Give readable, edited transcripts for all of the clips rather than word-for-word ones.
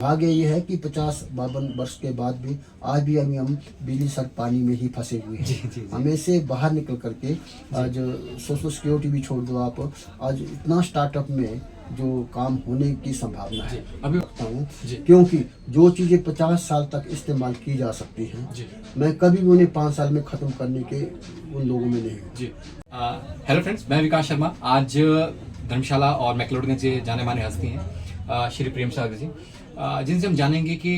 भाग्य ये है कि 50-52 वर्ष के बाद भी आज भी हम बिजली सर पानी में ही फंसे हुए हैं। हमें से बाहर निकल करके आज सोशल सिक्योरिटी भी छोड़ दो आप, आज इतना स्टार्टअप में जो काम होने की संभावना है अभी रखता हूँ, क्योंकि जो चीज़ें 50 साल तक इस्तेमाल की जा सकती हैं मैं कभी भी उन्हें 5 साल में ख़त्म करने के उन लोगों में नहीं हूँ। हेलो फ्रेंड्स, मैं विकास शर्मा। आज धर्मशाला और मैक्लोडगंज से जाने माने हस्ती हैं श्री प्रेम सागर जी, जिनसे हम जानेंगे कि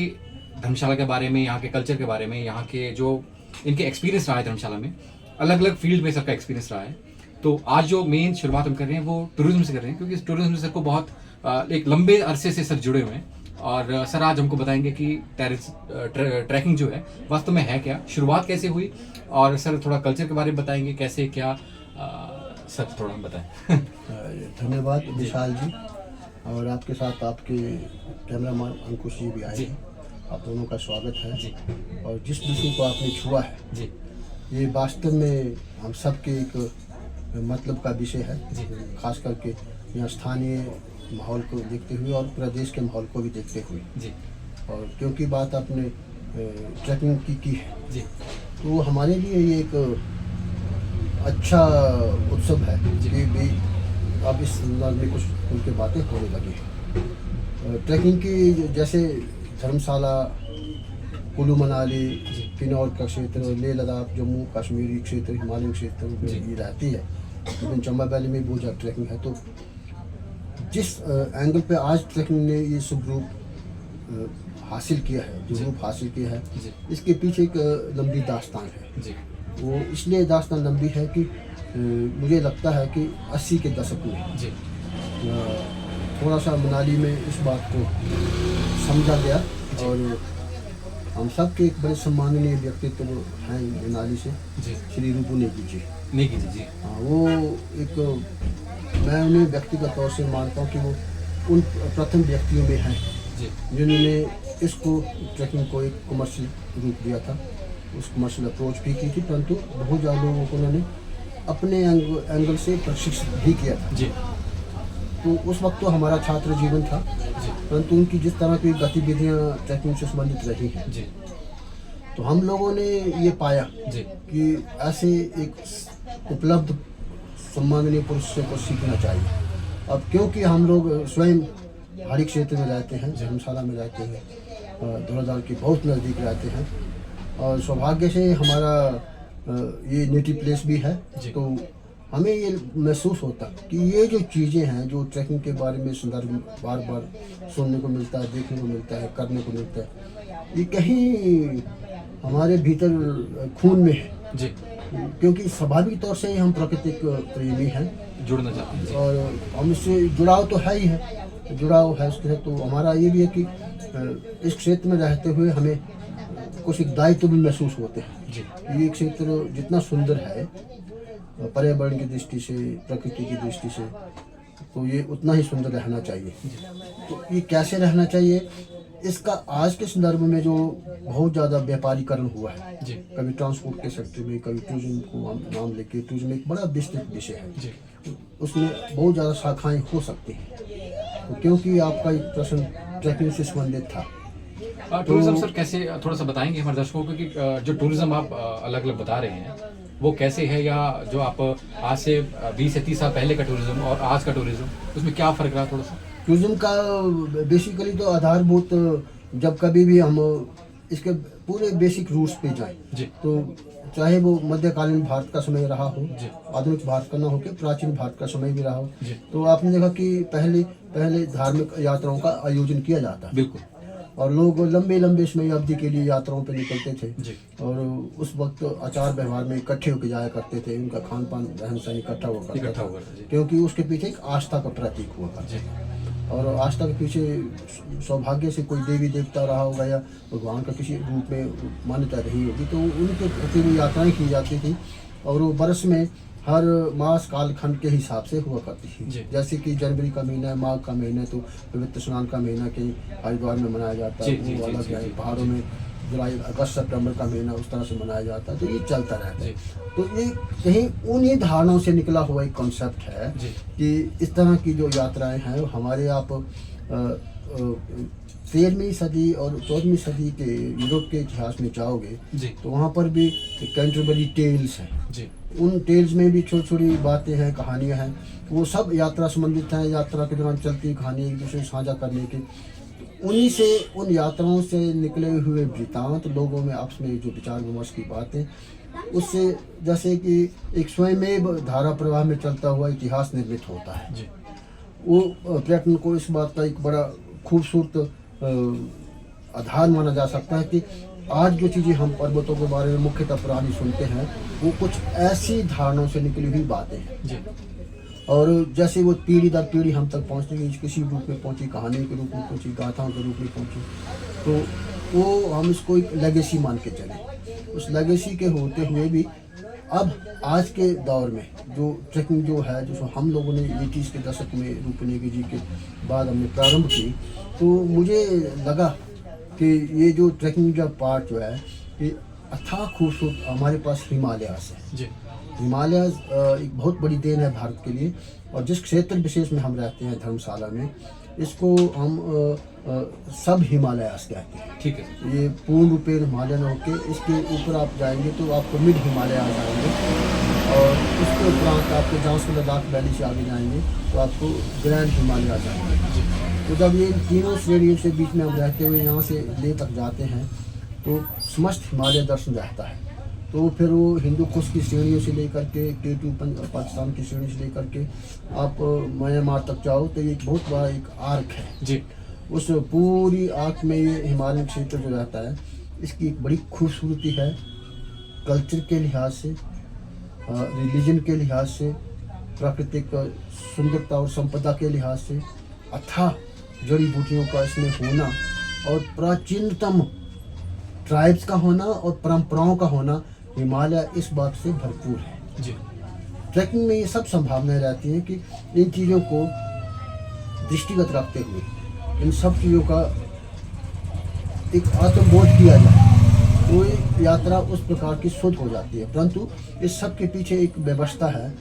धर्मशाला के बारे में, यहाँ के कल्चर के बारे में, यहाँ के जो इनके एक्सपीरियंस रहा है धर्मशाला में, अलग अलग फील्ड में सबका एक्सपीरियंस रहा है। तो आज जो मेन शुरुआत हम कर रहे हैं वो टूरिज्म से कर रहे हैं, क्योंकि टूरिज्म से को बहुत एक लंबे अरसे से सर जुड़े हुए हैं। और सर आज हमको बताएंगे कि ट्रैकिंग जो है वास्तव में है क्या, शुरुआत कैसे हुई, और सर थोड़ा कल्चर के बारे में बताएंगे कैसे क्या, सर थोड़ा बताएं। धन्यवाद विशाल जी, और आपके साथ आपके कैमरामैन अंकुश जी भी आए हैं। आप दोनों का स्वागत है जी। और जिस विषय को आपने छुआ है जी, ये वास्तव में हम सबके एक मतलब का विषय है जी। खास करके यहाँ स्थानीय माहौल को देखते हुए और प्रदेश के माहौल को भी देखते हुए जी। और क्योंकि बात आपने ट्रैकिंग की है जी, तो हमारे लिए ये एक अच्छा उत्सव है कि भी अब इस संदर्भ में कुछ उनकी बातें होने लगी हैं। ट्रैकिंग की जैसे धर्मशाला, कुल्लू मनाली, किन्नौर का क्षेत्र, लेह लद्दाख, जम्मू कश्मीरी क्षेत्र, हिमालयी क्षेत्र में ये रहती है, लेकिन चंबा वैली में बहुत ज़्यादा ट्रैकिंग है। तो जिस एंगल पे आज ट्रैकिंग ने ये सब रूप हासिल किया है, जो रूप हासिल किया है, इसके पीछे एक लंबी दास्तान है। वो इसलिए दास्तान लंबी है कि मुझे लगता है कि 80 के दशक में थोड़ा सा मनाली में इस बात को समझा गया, और हम सब के एक बड़े सम्माननीय व्यक्तित्व हैं मनाली से श्री रूपू नेगी जी। हाँ, वो एक मैं उन्हें व्यक्तिगत तौर से मानता हूँ कि वो उन प्रथम व्यक्तियों में हैं जिन्होंने इसको ट्रैकिंग को एक कमर्शियल रूप दिया था। उस कमर्शियल अप्रोच भी की थी, परंतु बहुत ज़्यादा लोगों को उन्होंने अपने एंगल से प्रशिक्षित भी किया था जी। तो उस वक्त तो हमारा छात्र जीवन था, परंतु उनकी जिस तरह की गतिविधियाँ ट्रैकिंग से संबंधित रही हैं जी, तो हम लोगों ने ये पाया जी कि ऐसे एक उपलब्ध सम्माननीय पुरुष को सीखना चाहिए। अब क्योंकि हम लोग स्वयं पहाड़ी क्षेत्र में रहते हैं, धर्मशाला में रहते हैं, धौलाधार के बहुत नज़दीक रहते हैं, और सौभाग्य से हमारा ये नेटिव प्लेस भी है, तो हमें ये महसूस होता कि ये जो चीज़ें हैं जो ट्रैकिंग के बारे में संदर्भ बार बार सुनने को मिलता है, देखने को मिलता है, करने को मिलता है, ये कहीं हमारे भीतर खून में है जी। क्योंकि स्वाभाविक तौर से हम प्राकृतिक प्रेमी हैं, जुड़ना चाहते हैं और हम इससे जुड़ाव तो है ही है, जुड़ाव है उसके। तो हमारा ये भी है कि इस क्षेत्र में रहते हुए हमें कुछ एक दायित्व भी महसूस होते हैं जी। ये क्षेत्र जितना सुंदर है पर्यावरण की दृष्टि से, प्रकृति की दृष्टि से, तो ये उतना ही सुंदर रहना चाहिए। तो ये कैसे रहना चाहिए, इसका आज के संदर्भ में जो बहुत ज़्यादा व्यापारीकरण हुआ है जी, कभी ट्रांसपोर्ट के सेक्टर में, कभी टूरिज्म को नाम लेके, टूरिज्म एक बड़ा विस्तृत विषय है जी। उसमें बहुत ज़्यादा शाखाएं हो सकती हैं। तो क्योंकि आपका एक प्रश्न ट्रैकिंग से संबंधित था, टूरिज्म सर कैसे थोड़ा सा बताएंगे हमारे दर्शकों को कि जो टूरिज्म आप अलग अलग बता रहे हैं वो कैसे है, या जो आप आज से 20 से 30 साल पहले का टूरिज्म और आज का टूरिज्म, उसमें क्या फ़र्क रहा थोड़ा सा? टूरिज्म का बेसिकली तो आधारभूत, जब कभी भी हम इसके पूरे बेसिक रूट्स पे जाएं जी, तो चाहे वो मध्यकालीन भारत का समय रहा हो, आधुनिक भारत का ना हो, कि प्राचीन भारत का समय भी रहा हो, तो आपने देखा कि पहले धार्मिक यात्राओं का आयोजन किया जाता है, बिल्कुल, और लोग लंबे लंबे समय अवधि के लिए यात्राओं पर निकलते थे जी। और उस वक्त आचार व्यवहार में इकट्ठे होकर जाया करते थे, उनका खान पान रहन सहन इकट्ठा हुआ करता था, क्योंकि उसके पीछे एक आस्था का प्रतीक हुआ करता। और आस्था के पीछे सौभाग्य से कोई देवी देवता रहा होगा या भगवान का किसी रूप में मान्यता रही होगी, तो उनके प्रति वो यात्राएँ की जाती थी, और वो बरस में हर मास कालखंड के हिसाब से हुआ करती थी। जैसे कि जनवरी का महीना है, माघ का महीना है, तो पवित्र स्नान का महीना के हरिद्वार में मनाया जाता है, वो अलग है। पहाड़ों में जुलाई अगस्त सितंबर का महीना उस तरह से मनाया जाता है, तो ये चलता रहता है। तो ये कहीं उन्हीं धारणाओं से निकला हुआ एक कॉन्सेप्ट है कि इस तरह की जो यात्राएं हैं हमारे आप 13वीं सदी और 14वीं सदी के यूरोप के इतिहास में जाओगे जी तो वहाँ पर भी कैंटरबरी टेल्स हैं। जी उन टेल्स में भी छोटी छोटी बातें हैं, कहानियाँ हैं, वो सब यात्रा संबंधित हैं। यात्रा के दौरान चलती कहानी एक दूसरे से साझा करने की, उन्हीं से, उन यात्राओं से निकले हुए वृतांत, लोगों में आपस में जो विचार विमर्श की बातें, उससे जैसे कि एक स्वयमेव धारा प्रवाह में चलता हुआ इतिहास निर्मित होता है। जी वो पर्यटन को इस बात का एक बड़ा खूबसूरत आधार माना जा सकता है कि आज जो चीज़ें हम पर्वतों के बारे में मुख्यतः पुरानी सुनते हैं, वो कुछ ऐसी धारणाओं से निकली हुई बातें हैं। जी और जैसे वो पीढ़ी दर पीढ़ी हम तक पहुँचने की किसी रूप में पहुँची, कहानी के रूप में पहुँची, गाथाओं के रूप में पहुँची, तो वो हम इसको एक लेगेसी मान के चले। उस लेगेसी के होते हुए भी अब आज के दौर में जो ट्रैकिंग जो है, जो हम लोगों ने 80s के दशक में रूपनेगी जी के बाद हमने प्रारंभ की, तो मुझे लगा कि ये जो ट्रैकिंग का पार्ट जो है, ये अथाह खूबसूरत हमारे पास हिमालयास है। जी हिमालय एक बहुत बड़ी देन है भारत के लिए, और जिस क्षेत्र विशेष में हम रहते हैं धर्मशाला में, इसको हम सब हिमालयास कहते हैं। ठीक है। ये पूर्ण रूप में हिमालय न होकर इसके ऊपर आप जाएंगे तो आपको मिड हिमालय आ जाएंगे, और उसके उपरांत आपको जहाँ से लद्दाख वैली से आगे जाएंगे तो आपको ग्रैंड हिमालय आ जाएंगे। तो जब ये तीनों श्रेणियों से बीच में हम रहते हुए यहाँ से लेह तक जाते हैं तो समस्त हिमालय दर्शन रहता है। तो फिर वो हिंदू कुश की श्रेणियों से लेकर के K2 पाकिस्तान की श्रेणी से लेकर के आप म्यांमार तक जाओ तो ये एक बहुत बड़ा एक आर्क है जी। उस पूरी आर्क में ये हिमालयन क्षेत्र जो रहता है, इसकी एक बड़ी खूबसूरती है, कल्चर के लिहाज से, रिलीजन के लिहाज से, प्राकृतिक सुंदरता और संपदा के लिहाज से, अथाह जड़ी बूटियों का इसमें होना और प्राचीनतम ट्राइब्स का होना और परंपराओं का होना, हिमालय इस बात से भरपूर है। जी ट्रैकिंग में ये सब संभावनाएं रहती हैं कि इन चीज़ों को दृष्टिगत रखते हुए इन सब चीज़ों का एक आत्मबोध किया जाए तो ये यात्रा उस प्रकार की शुद्ध हो जाती है। परंतु इस सब के पीछे एक व्यवस्था है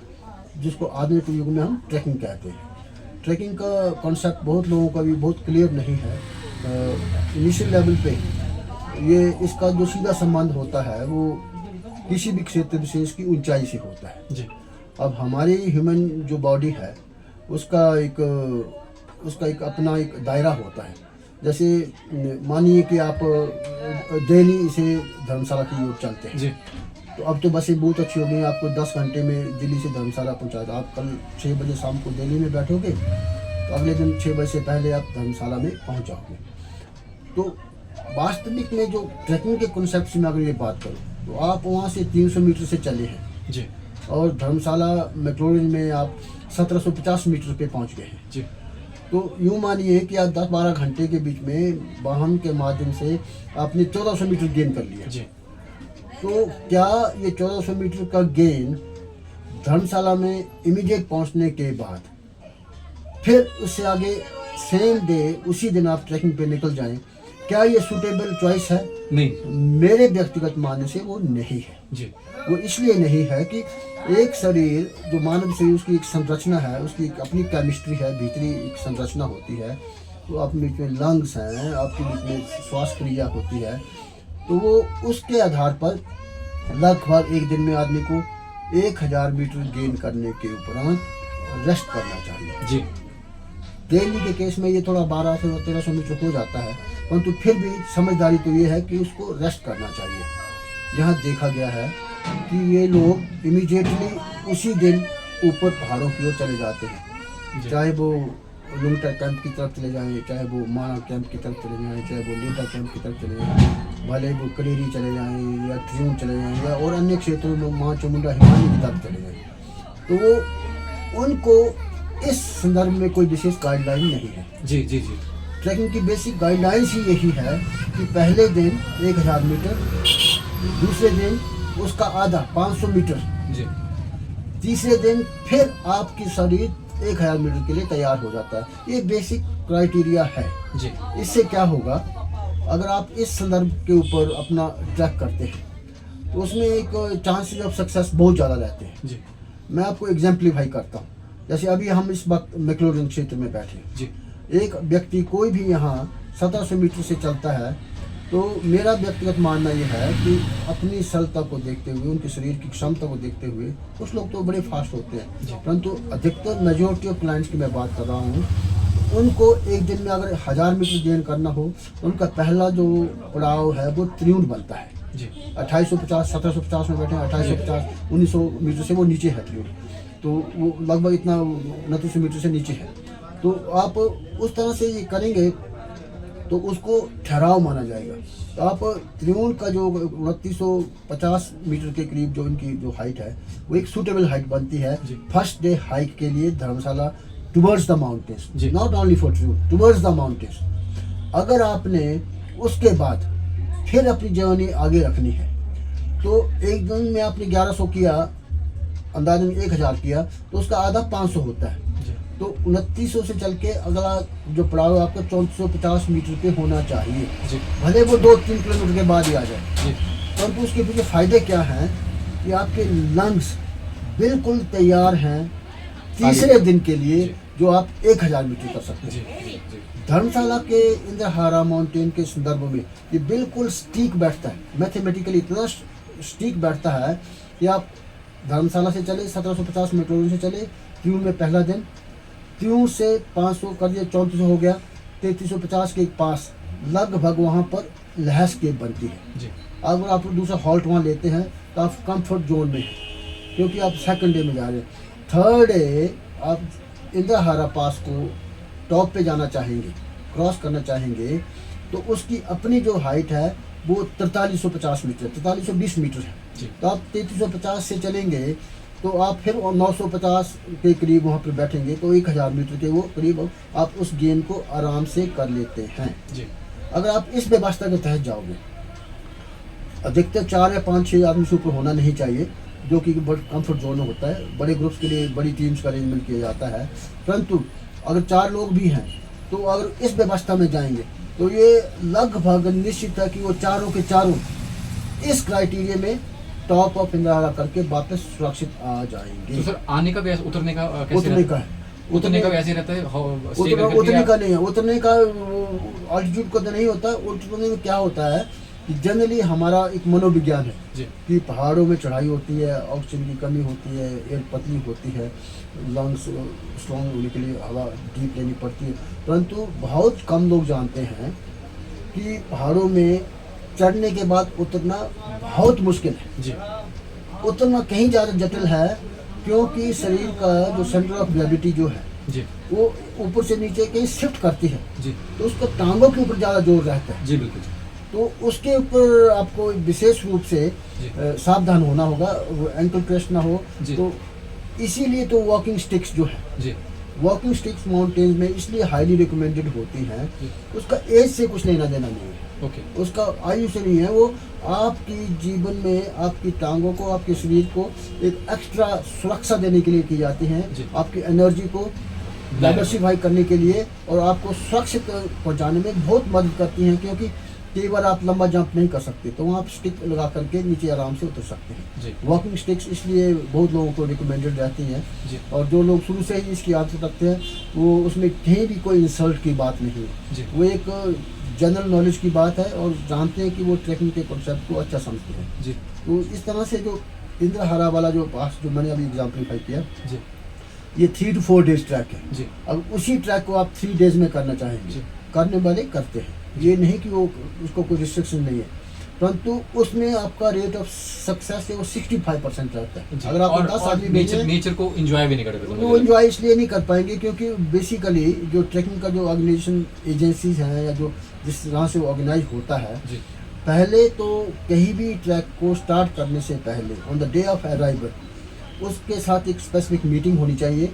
जिसको आधुनिक युग में हम ट्रैकिंग कहते हैं। ट्रैकिंग का कॉन्सेप्ट बहुत लोगों का भी बहुत क्लियर नहीं है। इनिशियल लेवल पे ये इसका जो सीधा संबंध होता है वो किसी भी क्षेत्र विशेष की ऊंचाई से होता है। जी। अब हमारी ह्यूमन जो बॉडी है उसका एक अपना एक दायरा होता है। जैसे मानिए कि आप दिल्ली से धर्मशाला की ओर चलते हैं। जी। तो अब तो बसें बहुत अच्छी हो गई, आपको 10 घंटे में दिल्ली से धर्मशाला पहुंचा दो। आप कल 6 बजे शाम को दिल्ली में बैठोगे तो अगले दिन 6 बजे से पहले आप धर्मशाला में पहुंच जाओगे। तो वास्तविक में जो ट्रैकिंग के कॉन्सेप्ट से मैं अगर ये बात करूँ तो आप वहाँ से 300 मीटर से चले हैं जी। और धर्मशाला मैक्लोडगंज में आप 1750 मीटर पे पहुँच गए हैं। जी। तो यूँ मानिए कि आप 10-12 घंटे के बीच में वाहन के माध्यम से आपने 1400 मीटर गेन कर लिया। जी। तो क्या ये 1400 मीटर का गेन धर्मशाला में इमीडिएट पहुंचने के बाद फिर उससे आगे सेम डे उसी दिन आप ट्रैकिंग पे निकल जाएं, क्या ये सूटेबल चॉइस है? नहीं। मेरे व्यक्तिगत मानने से वो नहीं है। जी। वो इसलिए नहीं है कि एक शरीर जो मानव शरीर, उसकी एक संरचना है, उसकी एक अपनी केमिस्ट्री है, भीतरी एक संरचना होती है। तो आपके बीच में लंग्स हैं, आपके बीच में श्वास क्रिया होती है। तो वो उसके आधार पर लगभग एक दिन में आदमी को 1000 मीटर गेन करने के उपरांत रेस्ट करना चाहिए। जी। दिल्ली के केस में ये थोड़ा 1200-1300 मीटर हो जाता है, परंतु फिर भी समझदारी तो ये है कि उसको रेस्ट करना चाहिए। यहाँ देखा गया है कि ये लोग इमीडिएटली उसी दिन ऊपर पहाड़ों की ओर चले जाते हैं, चाहे वो लुंगटा कैंप की तरफ चले जाएं, चाहे वो माना कैंप की तरफ चले जाएं, चाहे वो लेटा कैंप की तरफ चले जाएं, भले वो कलेरी चले जाएं या ट्रियून चले जाएं या और अन्य क्षेत्रों में माँ चामुंडा हिमालय की तरफ चले जाएं। तो वो उनको इस संदर्भ में कोई विशेष गाइडलाइन नहीं है। जी। जी। जी। ट्रैकिंग की बेसिक गाइडलाइंस ही यही है कि पहले दिन 1000 मीटर, दूसरे दिन उसका आधा 500 मीटर, जी। तीसरे दिन फिर आपकी शरीर 1000 मीटर के लिए तैयार हो जाता है। ये बेसिक क्राइटेरिया है। जी। इससे क्या होगा, अगर आप इस संदर्भ के ऊपर अपना ट्रैक करते हैं तो उसमें एक चांसेस ऑफ सक्सेस बहुत ज़्यादा रहते हैं। जी। मैं आपको एग्जाम्पलीफाई करता हूँ। जैसे अभी हम इस वक्त मैक्लोडगंज क्षेत्र में बैठे हैं। जी। एक व्यक्ति कोई भी यहाँ 1700 मीटर से चलता है, तो मेरा व्यक्तिगत मानना यह है कि अपनी सरलता को देखते हुए, उनके शरीर की क्षमता को देखते हुए, कुछ लोग तो बड़े फास्ट होते हैं, परंतु अधिकतर मेजोरिटी ऑफ क्लाइंट्स की मैं बात कर रहा हूँ, उनको एक दिन में अगर 1000 मीटर गेन करना हो तो उनका पहला जो पड़ाव है वो त्रिउंड बनता है। 2850 1750 में बैठे हैं, 2850 1900 मीटर से वो नीचे है त्रिउंड, तो वो लगभग इतना 2900 मीटर से नीचे है। तो आप उस तरह से ये करेंगे तो उसको ठहराव माना जाएगा। तो आप त्रिउंड का जो 2950 मीटर के करीब जो इनकी जो हाइट है वो एक सूटेबल हाइट बनती है फर्स्ट डे हाइक के लिए Dharamshala towards the mountains, not only for Triund, towards the mountains. अगर आपने उसके बाद फिर अपनी जर्नी आगे रखनी है तो एक दिन में आपने 1100 किया, अंदाजन 1000 किया, तो उसका आधा 500 होता है। तो 2900 से चल के अगला जो पड़ाव आपका 3450 मीटर पे होना चाहिए, भले वो 2-3 किलोमीटर के बाद ही आ जाए। परंतु उसके पीछे फायदे क्या हैं कि आपके लंग्स बिल्कुल तैयार हैं तीसरे दिन के लिए जो आप 1000 मीटर कर सकते हैं। धर्मशाला के इंद्रहारा माउंटेन के संदर्भ में ये बिल्कुल स्टीक बैठता है, मैथमेटिकली इतना स्टीक बैठता है कि आप धर्मशाला से चले 1750 मीटर से चले, त्रिउंड में पहला दिन, त्रिउंड से 500 कर दिया, 3400 हो गया, 3350 के पास लगभग वहाँ पर लहस केव बनती है। अगर आप दूसरा हॉल्ट वहाँ लेते हैं तो आप कंफर्ट जोन में हैं, क्योंकि आप सेकंड डे में जा रहे हैं। थर्ड डे आप इंद्रहारा पास को टॉप पे जाना चाहेंगे, क्रॉस करना चाहेंगे, तो उसकी अपनी जो हाइट है वो 4350 मीटर, 4320 मीटर है। तो आप 3350 से चलेंगे तो आप फिर 950 के करीब वहाँ पर बैठेंगे, तो 1000 मीटर के वो करीब आप उस गेन को आराम से कर लेते हैं। अगर आप इस व्यवस्था के तहत जाओगे, अधिकतर 4 या 5-6 आदमी से ऊपर होना नहीं चाहिए, जो कि कंफर्ट जोन में होता है। बड़े ग्रुप्स के लिए बड़ी टीम्स का अरेंजमेंट किया जाता है, परंतु अगर 4 लोग भी हैं तो अगर इस व्यवस्था में जाएंगे तो ये लगभग निश्चित है कि वो चारों के चारों इस क्राइटेरिया में टॉप ऑफ इंद्रहारा करके वापस सुरक्षित आ जाएंगे। तो सर आने का भी उतरने का कैसे उतरने का है, उतरने का वैसे रहता है, उतरने का नहीं है, उतरने का ऑल्टीट्यूड का तो नहीं होता। उतरने में क्या होता है कि जनरली हमारा एक मनोविज्ञान है कि पहाड़ों में चढ़ाई होती है, ऑक्सीजन की कमी होती है, एयर पतली होती है, लंग्स स्ट्रॉन्ग होने के लिए हवा डीप लेनी पड़ती है, परंतु बहुत कम लोग जानते हैं कि पहाड़ों में चढ़ने के बाद उतरना बहुत मुश्किल है। उतरना कहीं ज़्यादा जटिल है, क्योंकि शरीर का जो सेंटर ऑफ ग्रेविटी जो है वो ऊपर से नीचे कहीं शिफ्ट करती है, तो उसका टांगों के ऊपर ज़्यादा जोर रहता है। बिल्कुल। तो उसके ऊपर आपको विशेष रूप से सावधान होना होगा, एंकल ट्रेस्ट ना हो। तो इसीलिए तो वॉकिंग स्टिक्स जो है, वॉकिंग स्टिक्स माउंटेन्स में इसलिए हाईली रिकमेंडेड होती हैं। उसका एज से कुछ लेना देना नहीं है, उसका आयु से नहीं है, वो आपकी जीवन में आपकी टांगों को, आपके शरीर को एक एक्स्ट्रा सुरक्षा देने के लिए की जाती हैं, आपकी एनर्जी को डाइवर्सिफाई करने के लिए और आपको सुरक्षित पहुंचाने में बहुत मदद करती हैं। क्योंकि कई बार आप लंबा जंप नहीं कर सकते, तो वहाँ आप स्टिक लगा करके नीचे आराम से उतर सकते हैं। वॉकिंग स्टिक्स इसलिए बहुत लोगों को रिकमेंडेड रहती हैं, और जो लोग शुरू से ही इसकी आदत रखते हैं वो उसमें कहीं भी कोई इंसल्ट की बात नहीं है, वो एक जनरल नॉलेज की बात है और जानते हैं कि वो ट्रैकिंग के कॉन्सेप्ट को अच्छा समझते हैं। तो इस तरह से जो इंद्रहारा वाला जो पास जो मैंने अभी एग्जाम्पलीफाई किया, ये 3 to 4 डेज ट्रैक है। अब उसी ट्रैक को आप 3 डेज में करना चाहेंगे, करने वाले करते हैं, ये नहीं कि वो उसको कोई रिस्ट्रिक्शन नहीं है, परंतु उसमें आपका रेट ऑफ सक्सेस है वो 65% रहता है। अगर आप 10 आदमी नेचर को एंजॉय भी नहीं करते, वो एंजॉय इसलिए नहीं कर पाएंगे क्योंकि बेसिकली जो ट्रैकिंग का जो ऑर्गेनाइजेशन एजेंसीज हैं या जो जिस तरह से ऑर्गेनाइज होता है, पहले तो कहीं भी ट्रैक को स्टार्ट करने से पहले on the day of arrival उसके साथ एक स्पेसिफिक मीटिंग होनी चाहिए,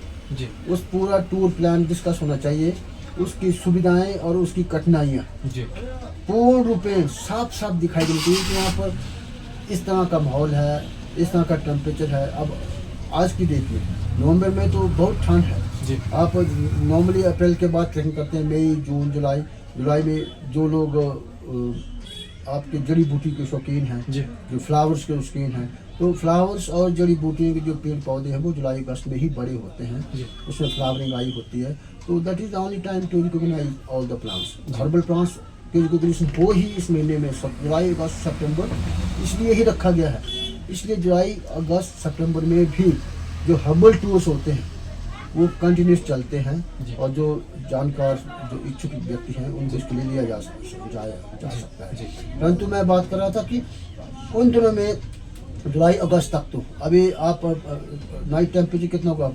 उस पूरा टूर प्लान डिस्कस होना चाहिए, उसकी सुविधाएं और उसकी कठिनाइयाँ पूर्ण रूप में साफ साफ दिखाई देनी चाहिए कि यहाँ पर इस तरह का माहौल है, इस तरह का टेम्परेचर है। अब आज की डेट में नवंबर में तो बहुत ठंड है, आप नॉर्मली अप्रैल के बाद ट्रैकिंग करते हैं, मई जून जुलाई में जो लोग आपके जड़ी बूटी के शौकीन हैं, जी। जो फ्लावर्स के शौकीन हैं, तो फ्लावर्स और जड़ी बूटियों के जो पेड़ पौधे हैं वो जुलाई अगस्त में ही बड़े होते हैं, जी। उसमें फ्लावरिंग आई होती है। तो that is the only time to recognise all the plants. Herbal plants की रिकॉग्निशन हो ही इस महीने में, जुलाई अगस्त सितंबर, इसलिए ही रखा गया है। इसलिए जुलाई अगस्त सितंबर में भी जो हर्बल टूर्स होते हैं वो कंटिन्यूस चलते हैं, जी। और जो जानकार जो इच्छुक व्यक्ति हैं उनको इसके लिए लिया जा सकता है। जी। परंतु मैं बात कर रहा था कि उन दिनों में जुलाई अगस्त तक तो अभी आप नाइट टेम्परेचर कितना होगा,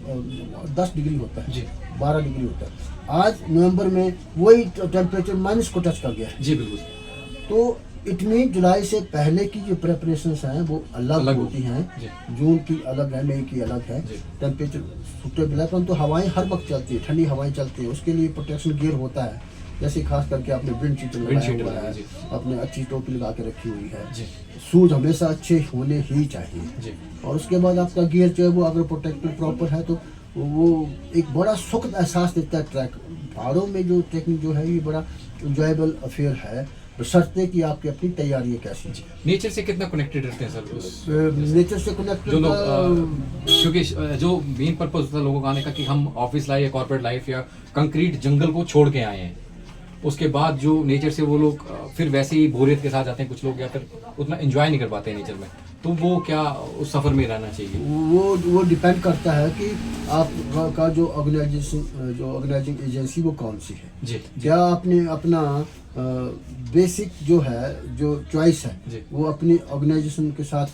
10 डिग्री होता है, जी। 12 डिग्री होता है। आज नवंबर में वही टेम्परेचर माइनस को टच कर गया है। जी बिल्कुल। तो इतनी जुलाई से पहले की जो प्रेपरेशंस हैं वो अलग होती हैं। जी। जून की अलग है, मई की अलग है, जी। टेम्परेचर सूटेबल है, परंतु हवाएं हर वक्त चलती है, ठंडी हवाएं चलती है, उसके लिए प्रोटेक्शन गियर होता है। जैसे खास करके आपने विंड शीटर लगाया हुआ है, जी। आपने अच्छी टोपी लगा के रखी हुई है, जी। शूज हमेशा अच्छे होने ही चाहिए। जी। और उसके बाद आपका गियर जो है वो अगर प्रोटेक्टेड प्रॉपर है तो वो एक बड़ा सुखद एहसास देता है। ट्रैक पहाड़ों में जो ट्रैकिंग जो है ये बड़ा इंजॉयबल अफेयर है, बशर्ते कि आपकी अपनी तैयारियाँ कैसी। नेचर से कितना कनेक्टेड रहते हैं सर? नेचर से कनेक्टेड जो लोग क्योंकि जो मेन पर्पस होता है लोगों का आने का कि हम ऑफिस लाइफ या कॉर्पोरेट लाइफ या कंक्रीट जंगल को छोड़ के आए हैं, उसके बाद जो नेचर से वो लोग फिर वैसे ही बोरियत के साथ जाते हैं कुछ लोग, या फिर उतना एंजॉय नहीं कर पाते हैं नेचर में, तो वो क्या उस सफ़र में रहना चाहिए? वो डिपेंड करता है कि आप का जो ऑर्गेनाइजिंग एजेंसी वो कौन सी है। जी। क्या आपने अपना बेसिक जो है जो चॉइस है जी। वो अपनी ऑर्गेनाइजेशन के साथ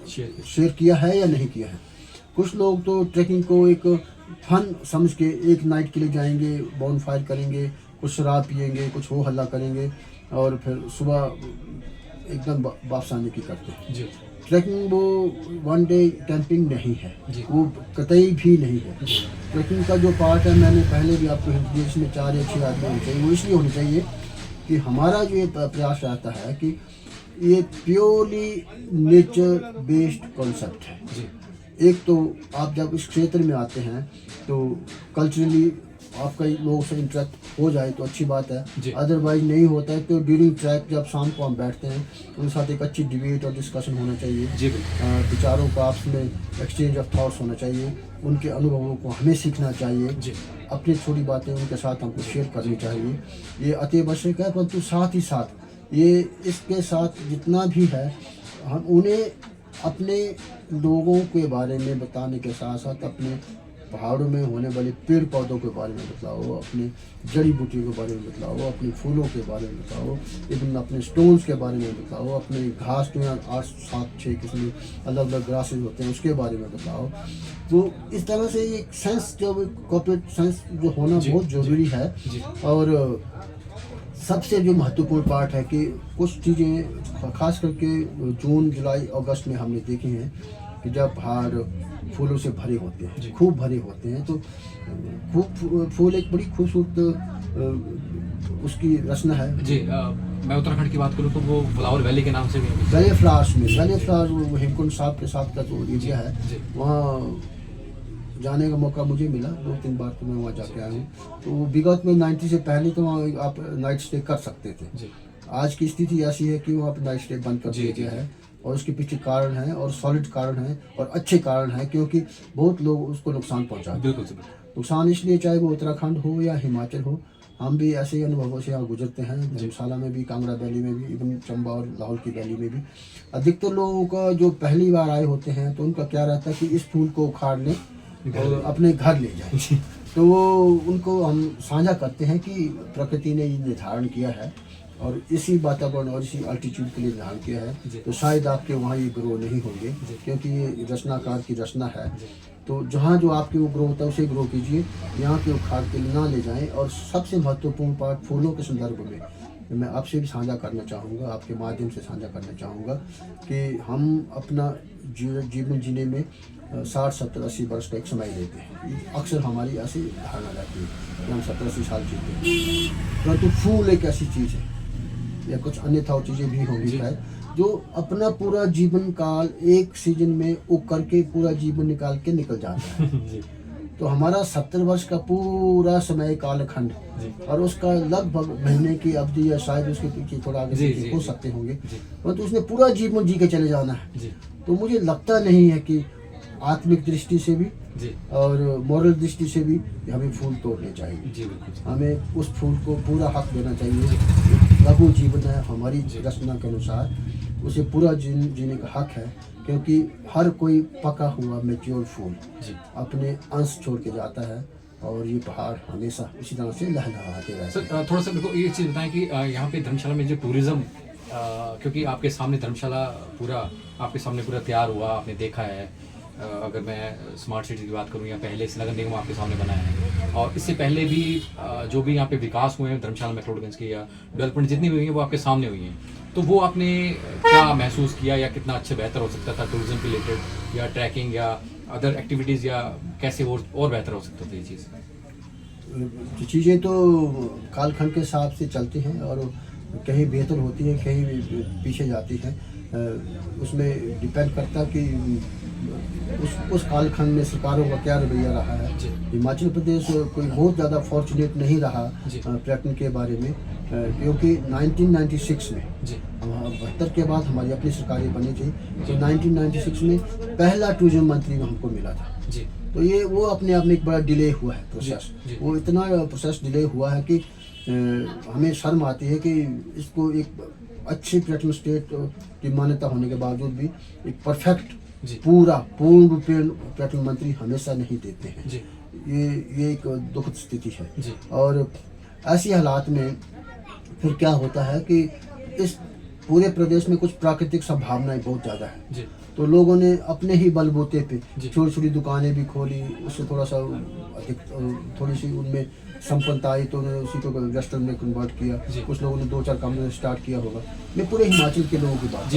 शेयर किया है या नहीं किया है। कुछ लोग तो ट्रैकिंग को एक फन समझ के एक नाइट के लिए जाएंगे, बॉन फायर करेंगे, कुछ शराब पिएंगे, कुछ हो हल्ला करेंगे और फिर सुबह एकदम वापस आने की करते हैं। जी। ट्रैकिंग वो वन डे कैंपिंग नहीं है, जी। वो कतई भी नहीं है। ट्रैकिंग का जो पार्ट है मैंने पहले भी आपको हिंट दिया, इसमें 4 या 6 आदमी होने चाहिए। वो इसलिए होने चाहिए कि हमारा जो ये प्रयास रहता है कि ये प्योरली नेचर बेस्ड कॉन्सेप्ट है। जी। एक तो आप जब इस क्षेत्र में आते हैं तो कल्चरली आपका लोगों से इंटरेक्ट हो जाए तो अच्छी बात है, अदरवाइज नहीं होता है तो ड्यूरिंग ट्रैक जब शाम को हम बैठते हैं उनके साथ एक अच्छी डिबेट और डिस्कशन होना चाहिए। जी। विचारों का आपस में एक्सचेंज ऑफ थॉट्स होना चाहिए, उनके अनुभवों को हमें सीखना चाहिए। जी। अपनी छोटी बातें उनके साथ हमको शेयर करनी चाहिए, ये अति आवश्यक है। परंतु साथ ही साथ ये इसके साथ जितना भी है हम उन्हें अपने लोगों के बारे में बताने के साथ साथ अपने पहाड़ों में होने वाले पेड़ पौधों के बारे में बताओ, अपने जड़ी बूटियों के बारे में बताओ, अपने फूलों के बारे में बताओ, इवन अपने स्टोन्स के बारे में बताओ, अपने घास जो 8, 7, 6 किस्म अलग अलग ग्रासेस होते हैं उसके बारे में बताओ। तो इस तरह से एक सेंस जो कॉर्पोरेट सेंस जो होना बहुत ज़रूरी है। और सबसे जो महत्वपूर्ण पार्ट है कि कुछ चीज़ें खास करके जून, जुलाई, अगस्त में हमने देखी हैं कि जब पहाड़ फूलों से भरे होते हैं, खूब भरे होते हैं, तो खूब फूल एक बड़ी खूबसूरत उसकी रचना है। जी। मैं उत्तराखंड की बात करूँ तो वो फ्लावर वैली के नाम से भी वैली फ्लावर्स में, वैली फ्लावर्स वो हेमकुंड साहब के साथ का जो एरिया है वहाँ जाने का मौका मुझे मिला 2-3 बार, तो मैं वहाँ जाके आया हूँ। तो विगत में 90 से पहले तो वहाँ आप नाइट स्टे कर सकते थे। जी। आज की स्थिति ऐसी है कि वहाँ पर नाइट स्टे बंद कर दिया गया है, और उसके पीछे कारण है और सॉलिड कारण है और अच्छे कारण है, क्योंकि बहुत लोग उसको नुकसान पहुँचाते हैं। बिल्कुल। नुकसान इसलिए चाहे वो उत्तराखंड हो या हिमाचल हो, हम भी ऐसे ही अनुभवों से यहाँ गुजरते हैं। धर्मशाला में भी, कांगड़ा वैली में भी, इवन चंबा और लाहौल की वैली में भी अधिकतर लोगों का जो पहली बार आए होते हैं तो उनका क्या रहता है कि इस फूल को उखाड़ लें और अपने घर ले जाएं। तो वो उनको हम साझा करते हैं कि प्रकृति ने ये निर्धारण किया है और इसी वातावरण और इसी अल्टीट्यूड के लिए निर्धारण किया है, तो शायद आपके वहाँ ये ग्रो नहीं होंगे, क्योंकि ये रचनाकार की रचना है। तो जहाँ जो आपके वो ग्रो होता है उसे ग्रो कीजिए, यहाँ के उखाड़ के ना ले जाएं। और सबसे महत्वपूर्ण पार्ट फूलों के संदर्भ में मैं आपसे भी साझा करना चाहूँगा, आपके माध्यम से साझा करना चाहूँगा कि हम अपना जीवन जीने में 60, 70, 80 वर्ष का एक समय लेते हैं। अक्सर हमारी ऐसी धारणा रहती है कि हम 70, 80 साल जीते हैं, परंतु फूल एक ऐसी चीज़ है या कुछ अन्यथा चीज़ें भी होंगी शायद, जो अपना पूरा जीवन काल एक सीजन में उग करके पूरा जीवन निकाल के निकल जाता है। तो हमारा 70 वर्ष का पूरा समय कालखंड और उसका लगभग महीने की अवधि या शायद उसके पीछे थोड़ा आगे पीछे हो सकते होंगे, परंतु उसने पूरा जीवन जी के चले जाना है। तो मुझे लगता नहीं है कि आत्मिक दृष्टि से भी और मॉरल दृष्टि से भी हमें फूल तोड़ने चाहिए। हमें उस फूल को पूरा हक देना चाहिए। लघु जीवन है, हमारी रचना के अनुसार उसे पूरा जीने का हक है, क्योंकि हर कोई पका हुआ मैच्योर फूल अपने अंश छोड़ के जाता है और ये पहाड़ हमेशा इसी तरह से लहलहाते रहते हैं। सर थोड़ा सा मेरे को ये चीज़ बताएं कि यहाँ पे धर्मशाला में जो टूरिज़्म, क्योंकि आपके सामने धर्मशाला पूरा आपके सामने पूरा तैयार हुआ, आपने देखा है। अगर मैं स्मार्ट सिटी की बात करूँ या पहले से नगर निगम आपके सामने बनाया है, और इससे पहले भी जो भी यहाँ पे विकास हुए हैं धर्मशाला मैक्लोडगंज के या डेवलपमेंट जितनी भी हुई है वो आपके सामने हुई हैं, तो वो आपने क्या महसूस किया या कितना अच्छा बेहतर हो सकता था टूरिज्म के रिलेटेड या ट्रैकिंग या अदर एक्टिविटीज़, या कैसे और बेहतर हो सकता था ये चीज़? चीज़ें तो कालखंड के हिसाब से चलती हैं और कहीं बेहतर होती है, कहीं पीछे जाती है। उसमें डिपेंड करता कि उस कालखंड में सरकारों का क्या रवैया रहा है। हिमाचल प्रदेश कोई बहुत ज़्यादा फॉर्चुनेट नहीं रहा पर्यटन के बारे में, क्योंकि 1996 में 72 के बाद हमारी अपनी सरकारें बनी थी, तो 1996 में पहला टूरिज्म मंत्री हमको मिला था। तो ये वो अपने आप में एक बड़ा डिले हुआ है प्रोसेस। वो इतना प्रोसेस डिले हुआ है कि हमें शर्म आती है कि इसको एक अच्छे पर्यटन स्टेट की मान्यता होने के बावजूद भी एक परफेक्ट पूर्ण रूपेण पर्यटन मंत्री हमेशा नहीं देते हैं। ये एक दुखद स्थिति है। और ऐसी हालात में फिर क्या होता है कि इस पूरे प्रदेश में कुछ प्राकृतिक संभावनाएं बहुत ज़्यादा है, तो लोगों ने अपने ही बलबूते पे छोटी छोटी दुकानें भी खोली, उससे थोड़ा सा अधिक थोड़ी सी उनमें संपन्नता आई तो उन्होंने उसी को रेस्टोरेंट में कन्वर्ट किया। कुछ लोगों ने 2-4 कमरे स्टार्ट किया होगा। मैं पूरे हिमाचल के लोगों की बात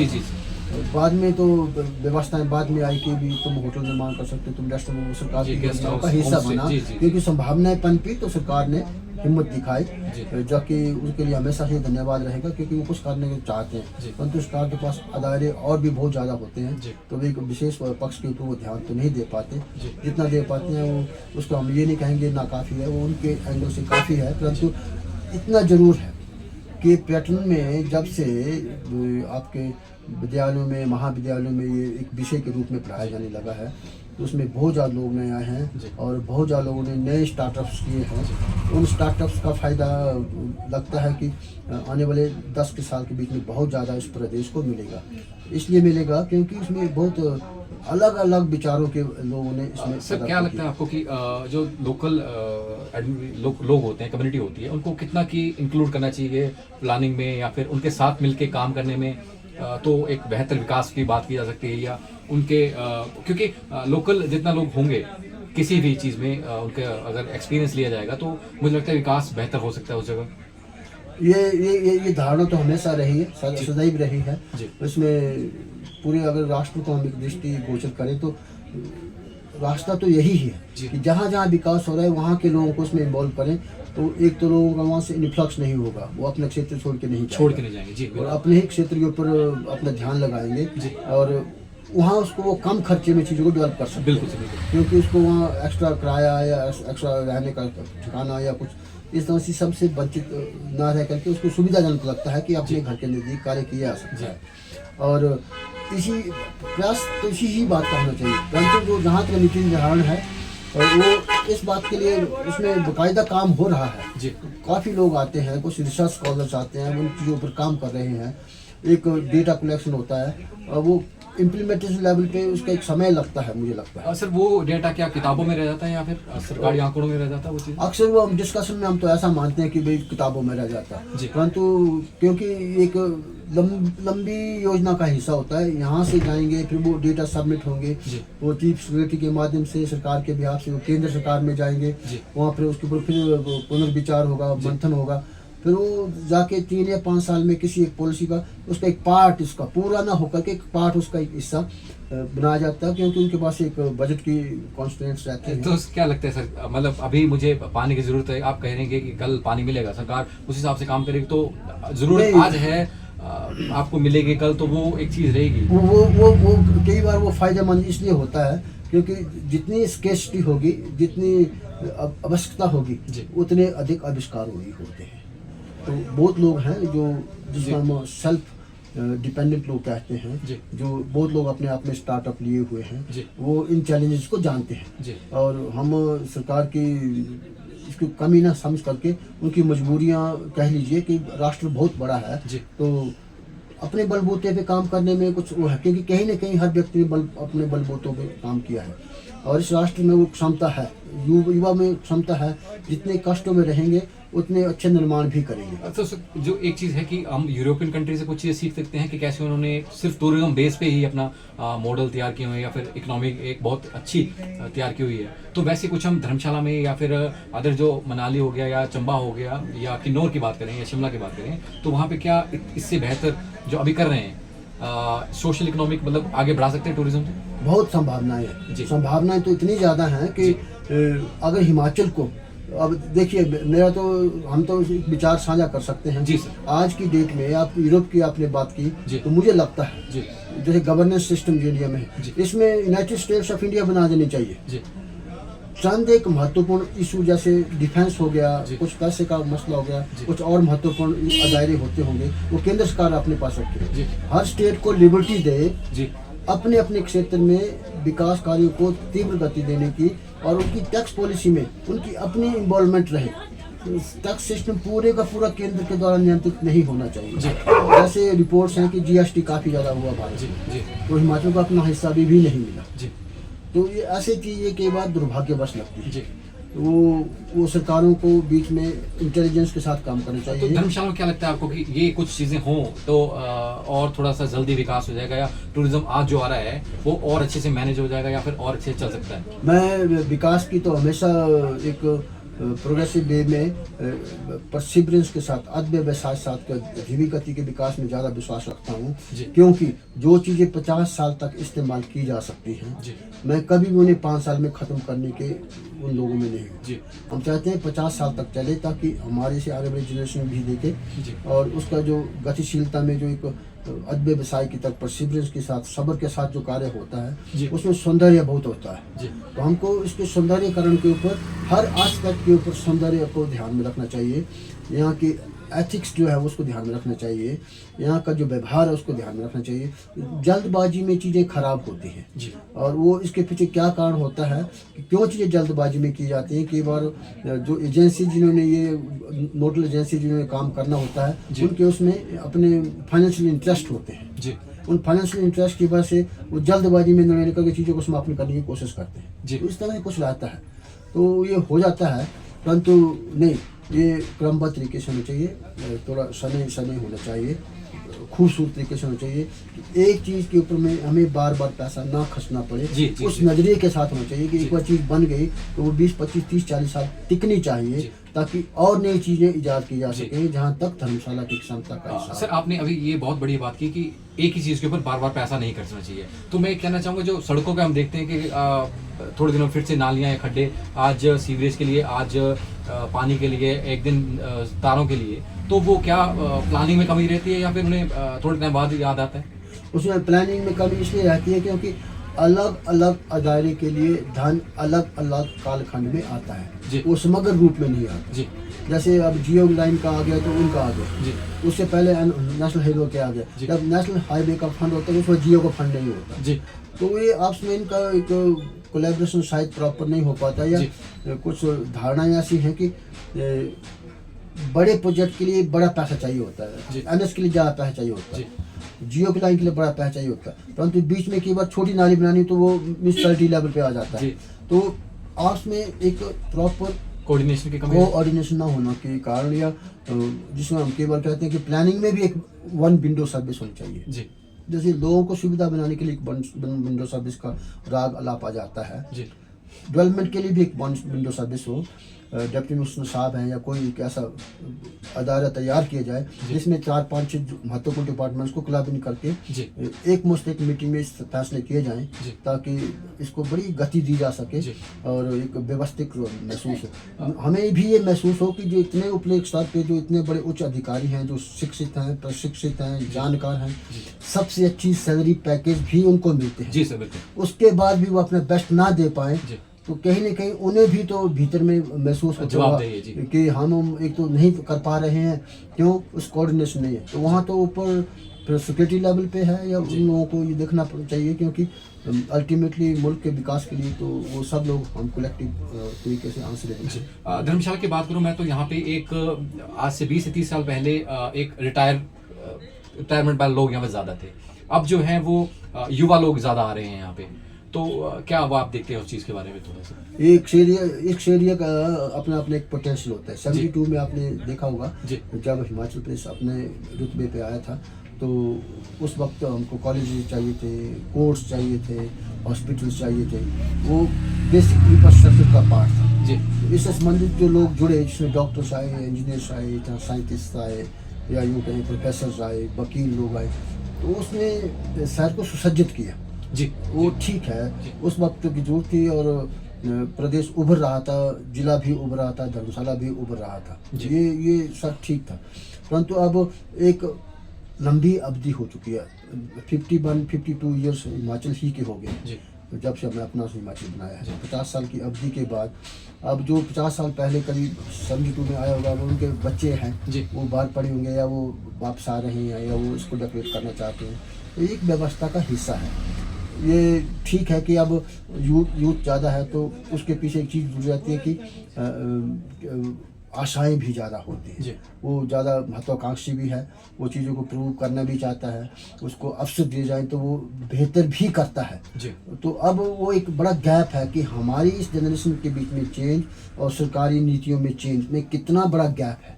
बाद में तो व्यवस्थाएं बाद में आई कि भी तुम होटल निर्माण कर सकते हो, तुम रेस्टोरेंट सरकार की योजनाओं का हिस्सा बना, क्योंकि संभावनाएं पनपी तो सरकार ने हिम्मत दिखाई, जो कि उसके लिए हमेशा ही धन्यवाद रहेगा, क्योंकि वो कुछ करने को चाहते हैं, परंतु सरकार के पास अदारे और भी बहुत ज़्यादा होते हैं, तो वे एक विशेष पक्ष के ऊपर वो ध्यान तो नहीं दे पाते। जितना दे पाते हैं वो उसको हम ये नहीं कहेंगे ना काफ़ी है, वो उनके एंगल से काफ़ी है, परंतु इतना ज़रूर है कि पर्यटन में जब से आपके विद्यालयों में महाविद्यालयों में ये एक विषय के रूप में पढ़ाया जाने लगा है, तो उसमें बहुत ज़्यादा लोग नए आए हैं और बहुत ज़्यादा लोगों ने नए स्टार्टअप्स किए हैं। उन स्टार्टअप्स का फ़ायदा लगता है कि आने वाले 10 के साल के बीच में बहुत ज़्यादा इस प्रदेश को मिलेगा। इसलिए मिलेगा क्योंकि इसमें बहुत अलग अलग विचारों के लोगों ने इसमें। सर क्या लगता है आपको कि जो लोकल लोग होते हैं, कम्युनिटी होती है, उनको कितना की इंक्लूड करना चाहिए प्लानिंग में या फिर उनके साथ मिलके काम करने में, तो एक बेहतर विकास की बात की जा सकती है, या उनके क्योंकि लोकल जितना लोग होंगे किसी भी चीज़ में उनका अगर एक्सपीरियंस लिया जाएगा तो मुझे लगता है विकास बेहतर हो सकता है उस जगह। ये धारणा तो हमेशा रही है, सदैव रही है। इसमें पूरे अगर राष्ट्र को हम एक दृष्टि गोचर करें तो रास्ता तो यही है कि जहाँ जहाँ विकास हो रहा है वहाँ के लोगों को उसमें इन्वॉल्व करें, तो एक तो लोगों का वहाँ से इन्फ्लक्स नहीं होगा, वो अपना क्षेत्र छोड़ के नहीं जाएंगे और अपने ही क्षेत्र के ऊपर अपना ध्यान लगाएंगे और वहाँ उसको वो कम खर्चे में चीज़ों को डेवलप कर सकते हैं, क्योंकि उसको वहाँ एक्स्ट्रा किराया या एक्स्ट्रा रहने का ठिकाना या कुछ इस तरह से सबसे वंचित ना रह करके उसको सुविधाजनक लगता है कि अपने घर के नज़दीक कार्य किया जा सकता है। और इसी प्रयास तो इसी ही बात का होना चाहिए, परंतु जो जहाँ तक नीति निर्धारण है और वो इस बात के लिए उसमें बाकायदा काम हो रहा है। काफ़ी लोग आते हैं, कुछ रिसर्च स्कॉलर्स आते हैं, उन चीज़ों पर काम कर रहे हैं, एक डेटा कलेक्शन होता है और वो इम्प्लीमेंटेशन लेवल पे उसका एक समय लगता है, मुझे लगता है। सर वो डेटा क्या किताबों में रह जाता है या फिर सरकारी आंकड़ों में रह जाता है वो चीज़? अक्सर वो हम डिस्कशन में हम तो ऐसा मानते हैं कि भाई किताबों में रह जाता है, परंतु क्योंकि एक लंबी योजना का हिस्सा होता है, यहाँ से जाएंगे फिर वो डेटा सबमिट होंगे, वो चीफ सेक्रेटरी के माध्यम से सरकार के बिहार से वो केंद्र सरकार में जाएंगे, वहाँ पर उसके ऊपर फिर पुनर्विचार होगा, मंथन होगा, फिर वो जाके 3 या 5 साल में किसी एक पॉलिसी का उसका एक पार्ट, इसका पूरा ना होकर के एक पार्ट उसका एक हिस्सा बनाया जाता है, क्योंकि उनके पास एक बजट की कॉन्स्टेंट्स रहते हैं। तो क्या लगता है सर, मतलब अभी मुझे पानी की जरूरत है, आप कह रहे हैं कि कल पानी मिलेगा, सरकार उस हिसाब से काम करेगी, तो जरूरत आज है आपको मिलेगी कल, तो वो एक चीज़ रहेगी। वो कई बार वो फायदेमंद इसलिए होता है क्योंकि जितनी स्केर्सिटी होगी, जितनी आवश्यकता होगी, जी। उतने अधिक आविष्कार वही होते हैं। तो बहुत लोग हैं जो जिसको हम सेल्फ डिपेंडेंट लोग कहते हैं, जी। जो बहुत लोग अपने आप में स्टार्टअप लिए हुए हैं, जी। वो इन चैलेंजेस को जानते हैं। जी। और हम सरकार की इसकी कमी ना समझ करके उनकी मजबूरियां कह लीजिए कि राष्ट्र बहुत बड़ा है, जी। तो अपने बलबूते पे काम करने में कुछ वो है, क्योंकि कहीं ना कहीं हर व्यक्ति ने अपने बलबूतों पे काम किया है और इस राष्ट्र में वो क्षमता है, युवा में क्षमता है, जितने कष्टों में रहेंगे उतने अच्छे निर्माण भी करेंगे। तो जो एक चीज़ है कि हम यूरोपियन कंट्री से कुछ चीज़ें सीख सकते हैं कि कैसे उन्होंने सिर्फ टूरिज्म बेस पे ही अपना मॉडल तैयार किए हुए हैं या फिर इकोनॉमी एक बहुत अच्छी तैयार की हुई है। तो वैसे कुछ हम धर्मशाला में या फिर अदर जो मनाली हो गया या चंबा हो गया या किन्नौर की बात करें या शिमला की बात करें, तो वहाँ पे क्या इससे बेहतर जो अभी कर रहे हैं सोशल इकोनॉमिक मतलब आगे बढ़ा सकते हैं टूरिज्म से? बहुत संभावनाएं हैं। जी। संभावनाएं तो इतनी ज़्यादा हैं कि अगर हिमाचल को, अब देखिए मेरा तो, हम तो विचार साझा कर सकते हैं। जी सर। आज की डेट में आप यूरोप की आपने बात जी। की, तो मुझे लगता है जी। जैसे गवर्नेंस सिस्टम जो इंडिया में है, जी। इसमें यूनाइटेड स्टेट्स ऑफ इंडिया बना देनी चाहिए। जी। चंद एक महत्वपूर्ण इशू जैसे डिफेंस हो गया, जी। कुछ पैसे का मसला हो गया, जी। कुछ और महत्वपूर्ण दायरे होते होंगे, वो केंद्र सरकार अपने पास रखे। जी। हर स्टेट को लिबर्टी दे जी। अपने अपने क्षेत्र में विकास कार्यों को तीव्र गति देने की, और उनकी टैक्स पॉलिसी में उनकी अपनी इन्वॉल्वमेंट रहे। टैक्स सिस्टम पूरे का पूरा केंद्र के द्वारा नियंत्रित नहीं होना चाहिए। जी। जैसे रिपोर्ट्स हैं कि जीएसटी काफ़ी ज़्यादा हुआ भारत जी। में, जी। तो हिमाचल को अपना हिस्सा भी नहीं मिला। जी। तो ये ऐसे चीज़ें कई बार दुर्भाग्यवश लगती है। जी। वो सरकारों को बीच में इंटेलिजेंस के साथ काम करना तो चाहिए। धर्मशाला में क्या लगता है आपको कि ये कुछ चीजें हों तो और थोड़ा सा जल्दी विकास हो जाएगा, या टूरिज्म आज जो आ रहा है वो और अच्छे से मैनेज हो जाएगा, या फिर और अच्छे से चल सकता है? मैं विकास की तो हमेशा एक प्रोग्रेसिव वे में परसिवरेंस के साथ, अध्यवसाय साथ के धीमी गति के विकास में ज़्यादा विश्वास रखता हूँ, जी। क्योंकि जो चीज़ें 50 साल तक इस्तेमाल की जा सकती हैं, जी। मैं कभी भी उन्हें 5 साल में ख़त्म करने के उन लोगों में नहीं हूँ। जी। हम चाहते हैं 50 साल तक चले, ताकि हमारे से आगे वाली जनरेशन भी देखे, जी। और उसका जो गतिशीलता में जो एक अध्यवसाय की तरफ परसिवरेंस के साथ, सब्र के साथ जो कार्य होता जी। है, उसमें सौंदर्य बहुत होता है। जी। तो हमको इसके सौंदर्यकरण के ऊपर, हर एस्पेक्ट के ऊपर सौंदर्य को ध्यान में रखना चाहिए। यहाँ की एथिक्स जो है उसको ध्यान में रखना चाहिए, यहाँ का जो व्यवहार है उसको ध्यान में रखना चाहिए। जल्दबाजी में चीज़ें खराब होती हैं, जी। और वो इसके पीछे क्या कारण होता है कि क्यों चीज़ें जल्दबाजी में की जाती हैं। कई बार जो एजेंसी जिन्होंने ये नोडल एजेंसी जिन्होंने काम करना होता है, जी। उनके उसमें अपने फाइनेंशियल इंटरेस्ट होते हैं। जी। उन फाइनेंशियल इंटरेस्ट की वजह से वो जल्दबाजी में निर्णय लेकर के चीज़ों को समापन करने की कोशिश करते हैं। जी। तो इस तरह से कुछ रहता है, तो ये हो जाता है, परंतु नहीं, ये क्रमबद्ध तरीके से होना चाहिए, थोड़ा समय होना चाहिए, खूबसूरत तरीके से होना चाहिए। एक चीज़ के ऊपर में हमें बार बार पैसा ना खर्चना पड़े, जी, जी, उस जी। नज़रिए के साथ होना चाहिए कि जी। एक बार चीज़ बन गई तो वो 20, 25, 30, 40 साल टिकनी चाहिए, जी। ताकि और नई चीज़ें ईजाद की जा जी। सकें, जहाँ तक धर्मशाला की क्षमता का हिसाब। सर आपने अभी ये बहुत बड़ी बात की कि एक ही चीज़ के ऊपर बार बार पैसा नहीं खर्चना चाहिए। तो मैं कहना चाहूँगा, जो सड़कों पे हम देखते हैं कि थोड़े दिनों फिर से नालियाँ या खड्डे, आज सीवरेज के लिए, आज पानी के लिए, एक दिन तारों के लिए, तो वो क्या प्लानिंग में कमी रहती है या फिर उन्हें थोड़े टाइम बाद याद आता है? उसमें प्लानिंग में कमी इसलिए रहती है क्योंकि अलग अलग अदारे के लिए धन अलग अलग कालखंड में आता जी। है, वो समग्र रूप में नहीं आता। जी। जैसे अब जियो लाइन का आ गया तो उनका आ गया, जी। उससे पहले नेशनल हाईवे के आ गया। जी। जब नेशनल हाईवे का फंड होता है उसमें जियो का फंड नहीं होता, जी। तो ये आपस में इनका एक कोलैबोरेशन शायद प्रॉपर नहीं हो पाता, या जी। कुछ धारणाएं ऐसी हैं कि बड़े प्रोजेक्ट के लिए बड़ा पैसा चाहिए होता जी। है, एनएस के लिए ज़्यादा पैसा चाहिए होता जी। है, जियो की लाइन के लिए बड़ा पैसा चाहिए होता है, परंतु बीच में कई बार छोटी नाली बनानी तो वो म्यूनिसिपैलिटी लेवल पे आ जाता है। जी। तो आपस में एक प्रॉपर कोऑर्डिनेशन की कमी है। कोऑर्डिनेशन ना होना के कारण, या जिसमें हम कई बार कहते हैं कि प्लानिंग में भी एक वन विंडो सर्विस होनी चाहिए। जी। जैसे लोगों को सुविधा बनाने के लिए एक वन विंडो सर्विस का राग अलाप आ जाता है, जी। डेवलपमेंट के लिए भी एक वन विंडो सर्विस हो, डिप्टी मिनिस्टर साहब हैं या कोई एक ऐसा अदारा तैयार किया जाए जिसमें 4-5 महत्वपूर्ण डिपार्टमेंट्स को क्लब इन करके जी एक मुश्त एक मीटिंग में इस फैसले किए जाएं ताकि इसको बड़ी गति दी जा सके और एक व्यवस्थित महसूस हो। हमें भी ये महसूस हो कि जो इतने उपले स्तर पे जो इतने बड़े उच्च अधिकारी हैं, जो शिक्षित हैं, प्रशिक्षित हैं, जानकार हैं, सबसे अच्छी सैलरी पैकेज भी उनको मिलते हैं जी सर, बिल्कुल। उसके बाद भी वो अपना बेस्ट ना दे पाए तो कहीं ना कहीं उन्हें भी तो भीतर में महसूस होता जवाबदेही है जी। होगा कि हम एक तो नहीं कर पा रहे हैं, क्यों उस कोऑर्डिनेशन नहीं है। तो वहाँ तो ऊपर सिक्योरिटी लेवल पे है या उन लोगों को ये देखना चाहिए, क्योंकि अल्टीमेटली मुल्क के विकास के लिए तो वो सब लोग हम कलेक्टिव तरीके से आंसर देते हैं। धर्मशाला की बात करूं मैं तो यहाँ पे एक आज से 20 से 30 साल पहले एक रिटायरमेंट वाले लोग यहाँ पे ज़्यादा थे। अब जो हैं वो युवा लोग ज़्यादा आ रहे हैं यहाँ पे। तो क्या अब आप देखते हैं उस चीज़ के बारे में थोड़ा सा? एक एरिया का अपना अपना एक पोटेंशियल होता है। 72 में आपने देखा होगा जब हिमाचल प्रदेश अपने रुतबे पे आया था तो उस वक्त हमको कॉलेज चाहिए थे, कोर्स चाहिए थे, हॉस्पिटल्स चाहिए थे, वो बेसिक इंफ्रास्ट्रक्चर का पार्ट था जी। इससे संबंधित जो लोग जुड़े, जिसमें डॉक्टर्स आए, इंजीनियर्स आए, साइंटिस्ट आए या यूँ कहें प्रोफेसर्स आए, वकील लोग आए, तो उसने शहर को सुसज्जित किया जी। वो ठीक है, उस वक्त की जरूरत थी और प्रदेश उभर रहा था, जिला भी उभर रहा था, धर्मशाला भी उभर रहा था, ये सब ठीक था। परंतु अब एक लंबी अवधि हो चुकी है, 51-52 ईयर्स हिमाचल ही के हो गए जब से हमने अपना हिमाचल बनाया है। 50 साल की अवधि के बाद अब जो 50 साल पहले करीब 72 में आया होगा, वो उनके बच्चे हैं, वो बाहर पढ़े होंगे या वो वापस आ रहे हैं या वो इसको डेकोरेट करना चाहते हैं, तो एक व्यवस्था का हिस्सा है। ये ठीक है कि अब यूथ ज़्यादा है तो उसके पीछे एक चीज़ जुड़ जाती है कि आशाएं भी ज़्यादा होती हैं, वो ज़्यादा महत्वाकांक्षी भी है, वो चीज़ों को प्रूव करना भी चाहता है, उसको अवसर दिए जाए तो वो बेहतर भी करता है। तो अब वो एक बड़ा गैप है कि हमारी इस जनरेशन के बीच में चेंज और सरकारी नीतियों में चेंज में कितना बड़ा गैप है,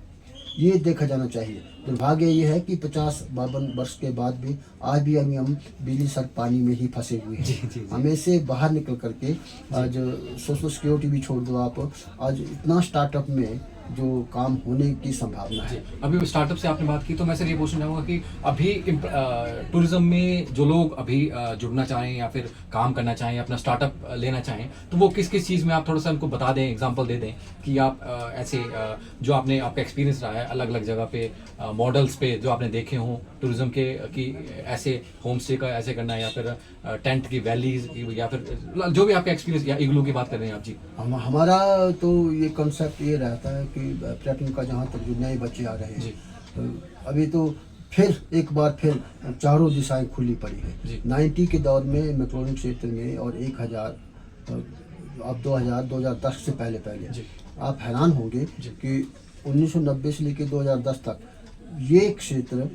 ये देखा जाना चाहिए। दुर्भाग्य ये है कि 50-52 वर्ष के बाद भी आज भी हम बिजली सड़क पानी में ही फंसे हुए हैं। हमें से बाहर निकल करके आज सोशल सिक्योरिटी भी छोड़ दो आप, आज इतना स्टार्टअप में जो काम होने की संभावना है। अभी स्टार्टअप से आपने बात की तो मैं सर ये पूछना चाहूँगा कि अभी टूरिज्म में जो लोग अभी जुड़ना चाहें या फिर काम करना चाहें, अपना स्टार्टअप लेना चाहें, तो वो किस किस चीज़ में आप थोड़ा सा उनको बता दें, एग्जांपल दे दें कि आप ऐसे जो आपने आपका एक्सपीरियंस रहा है अलग अलग जगह पे मॉडल्स पे जो आपने देखे हों टूरिज्म के कि ऐसे होम स्टे का ऐसे करना है या फिर टेंट की वैलीज या फिर जो भी आपका एक्सपीरियंस या इग्लू की बात कर रहे हैं आप जी। हमारा तो ये कॉन्सेप्ट ये रहता है कि पर्यटन का जहाँ तक जो नए बच्चे आ रहे हैं अभी तो फिर एक बार फिर चारों दिशाएं खुली पड़ी है। 90 के दौर में मैक्लोडगंज क्षेत्र में और 1000 अब 2010 से पहले आप हैरान होंगे कि 1990 से लेकर 2010 तक ये क्षेत्र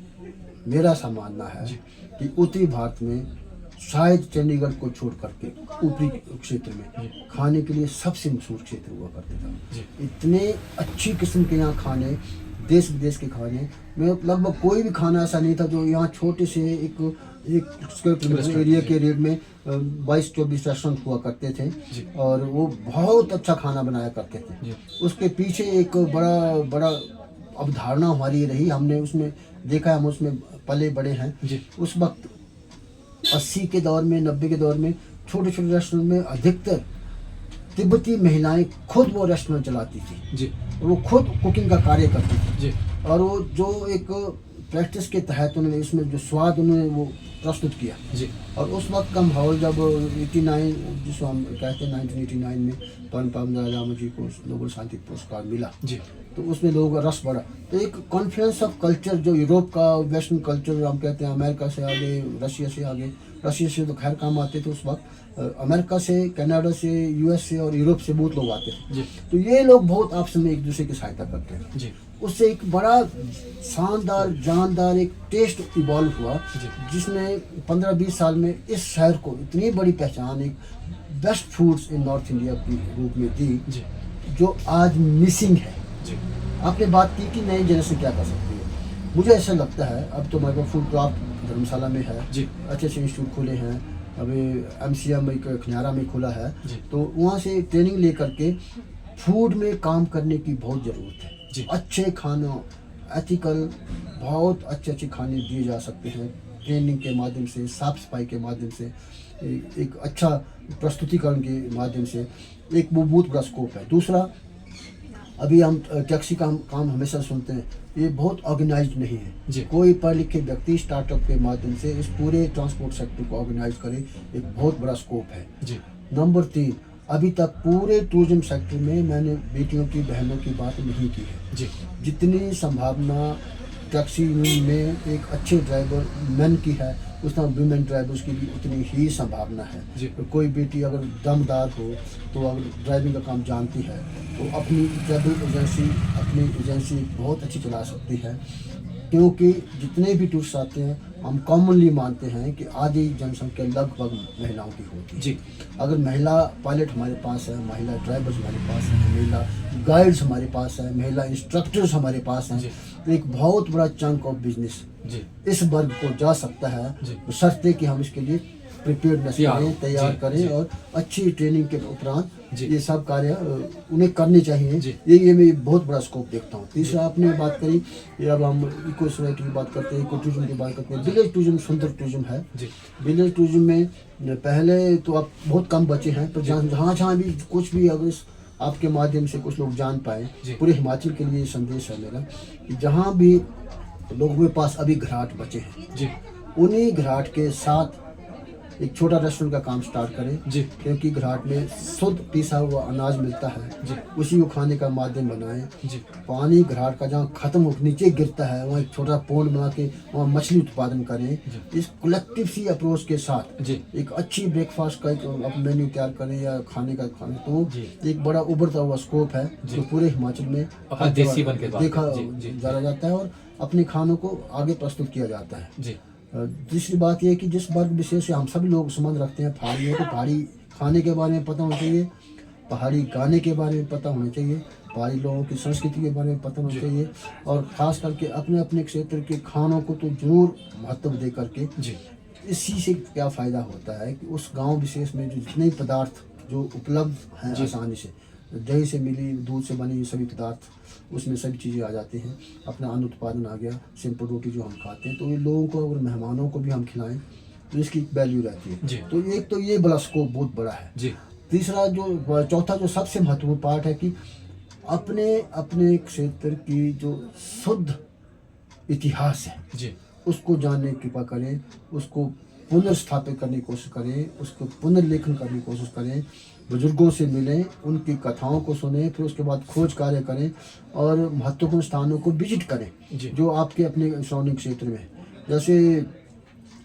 मेरा सा मानना है कि उत्तरी भारत में शायद चंडीगढ़ को छोड़ करके ऊपरी क्षेत्र में खाने के लिए सबसे मशहूर क्षेत्र हुआ करता था। इतने अच्छी किस्म के यहाँ खाने, देश विदेश के खाने में लगभग कोई भी खाना ऐसा नहीं था जो यहाँ छोटे से एक स्क्वायर किलोमीटर एरिया के रेट में 22-24 रेस्टोरेंट हुआ करते थे और वो बहुत अच्छा खाना बनाया करते थे। उसके पीछे एक बड़ा अवधारणा हमारी रही, हमने उसमें देखा, हम उसमें पले बड़े हैं। उस वक्त 80 के दौर में 90 के दौर में छोटे छोटे रेस्टोरेंट में अधिकतर तिब्बती महिलाएं खुद वो रेस्टोरेंट चलाती थी, वो खुद कुकिंग का कार्य करती थी और वो जो एक प्रैक्टिस के तहत उन्होंने इसमें जो स्वाद उन्होंने वो प्रस्तुत किया और उस वक्त का माहौल जब 89 जिसको हम कहते हैं 1989 में परम राजा जी को नोबेल शांति पुरस्कार मिला तो उसमें लोगों का रस बढ़ा। तो एक कॉन्फ्रेंस ऑफ कल्चर जो यूरोप का वेस्टर्न कल्चर हम कहते हैं, अमेरिका से आगे, रशिया से आगे, रशिया से तो खैर काम आते थे उस वक्त, अमेरिका से, कनाडा से, यूएस से और यूरोप से बहुत लोग आते थे। तो ये लोग बहुत आपस में एक दूसरे की सहायता करते हैं। उससे एक बड़ा शानदार जानदार एक टेस्ट इवॉल्व हुआ जिसने 15-20 साल में इस शहर को इतनी बड़ी पहचान एक बेस्ट फूड्स इन नॉर्थ इंडिया के रूप में दी जो आज मिसिंग है। आपने बात की कि नई जनरेशन क्या कर सकती है, मुझे ऐसा लगता है अब तो माइक्रो फूड क्राफ्ट धर्मशाला में है, अच्छे अच्छे इंस्टीट्यूट खुले हैं, अभी MCM में खनियारा में खुला है, तो वहाँ से ट्रेनिंग ले करके फूड में काम करने की बहुत ज़रूरत जी। है। अच्छे खाना, एथिकल, बहुत अच्छे खाने दिए जा सकते हैं ट्रेनिंग के माध्यम से, साफ सफाई के माध्यम से, एक अच्छा प्रस्तुतिकरण के माध्यम से। एक वो बहुत बड़ा स्कोप है। दूसरा, अभी हम टैक्सी का काम हमेशा सुनते हैं, ये बहुत ऑर्गेनाइज्ड नहीं जी। है। कोई पढ़े लिखे व्यक्ति स्टार्टअप के माध्यम से इस पूरे ट्रांसपोर्ट सेक्टर को ऑर्गेनाइज करे, एक बहुत बड़ा स्कोप है। जी। नंबर 3, अभी तक पूरे टूरिज्म सेक्टर में मैंने बेटियों की, बहनों की बात नहीं की है। जी। जितनी संभावना टैक्सी में एक अच्छे ड्राइवर मैन की है, उतना वुमेन ड्राइवर्स की भी उतनी ही संभावना है। जी। तो कोई बेटी अगर दमदार हो, तो अगर ड्राइविंग का काम जानती है, तो अपनी ट्रैवल एजेंसी बहुत अच्छी चला सकती है। क्योंकि जितने भी टूरिस्ट आते हैं, हम कॉमनली मानते हैं कि आधी जनसंख्या लगभग महिलाओं की होती है। जी। अगर महिला पायलट हमारे पास है, महिला ड्राइवर्स हमारे पास है, महिला गाइड्स हमारे पास है, महिला इंस्ट्रक्टर्स हमारे पास हैं, तो एक बहुत बड़ा चंक ऑफ बिजनेस जी। इस वर्ग को जा सकता है, जी। बशर्ते कि हम इसके लिए प्रिपेयर्डनेस करें, तैयार जी, करें जी। और अच्छी ट्रेनिंग के उपरांत जी। ये सब कार्य उन्हें करने चाहिए। जी। ये मैं बहुत बड़ा स्कोप देखता हूँ। तीसरा, आपने बात करी, ये अब हम इको सोसाइटी की बात करते हैं, इको टूरिज्म की बात करते हैं। विलेज टूरिज्म सुंदर टूरिज्म है। जी। विलेज टूरिज्म में पहले तो अब बहुत कम बचे हैं, पर जहाँ भी कुछ भी अगर आपके माध्यम से कुछ लोग जान पाए, जी। पूरे हिमाचल के लिए संदेश है मेरा कि जहाँ भी लोगों के पास अभी घराट बचे हैं, जी। उन्हीं घराट के साथ एक छोटा रेस्टोरेंट का काम स्टार्ट करें। जी। क्योंकि घराट में शुद्ध पिसा हुआ अनाज मिलता है, जी। उसी को खाने का माध्यम बनाएं। जी। पानी घराट का जहाँ खत्म हो नीचे गिरता है, वहाँ एक छोटा पोंड बना के वहाँ मछली उत्पादन करें। इस कलेक्टिव सी अप्रोच के साथ जी। एक अच्छी ब्रेकफास्ट का एक मेन्यू तैयार करें या खाने का तो जी। एक बड़ा उभरता हुआ स्कोप है जो पूरे हिमाचल में अपना देसी बन के देखा जी। जाना जाता है और अपने खानों को आगे प्रस्तुत किया जाता है। जी। दूसरी बात यह है कि जिस वर्ग विशेष से हम सभी लोग संबंध रखते हैं, पहाड़ियों को पहाड़ी खाने के बारे में पता होना चाहिए, पहाड़ी गाने के बारे में पता होना चाहिए, पहाड़ी लोगों की संस्कृति के बारे में पता होना चाहिए, और ख़ास करके अपने अपने क्षेत्र के खानों को तो जरूर महत्व दे करके। जी। इसी से क्या फ़ायदा होता है कि उस गांव विशेष में जो जितने पदार्थ जो उपलब्ध हैं आसानी से, दही से मिली, दूध से बनी सभी पदार्थ, उसमें सभी चीज़ें आ जाती हैं। अपना अन्न उत्पादन आ गया, सिंपल रोटी जो हम खाते हैं, तो ये लोगों को और मेहमानों को भी हम खिलाएं तो इसकी वैल्यू रहती है। जी। तो एक तो ये बड़ा स्कोप बहुत बड़ा है। जी। तीसरा चौथा जो सबसे महत्वपूर्ण पार्ट है कि अपने अपने क्षेत्र की जो शुद्ध इतिहास है, जी। उसको जानने की कृपा करें, उसको पुनर्स्थापित करने की कोशिश करें, उसको पुनर्लेखन करने की कोशिश करें, बुजुर्गों से मिलें, उनकी कथाओं को सुनें, फिर उसके बाद खोज कार्य करें और महत्वपूर्ण स्थानों को विजिट करें जो आपके अपने सराउंडिंग क्षेत्र में। जैसे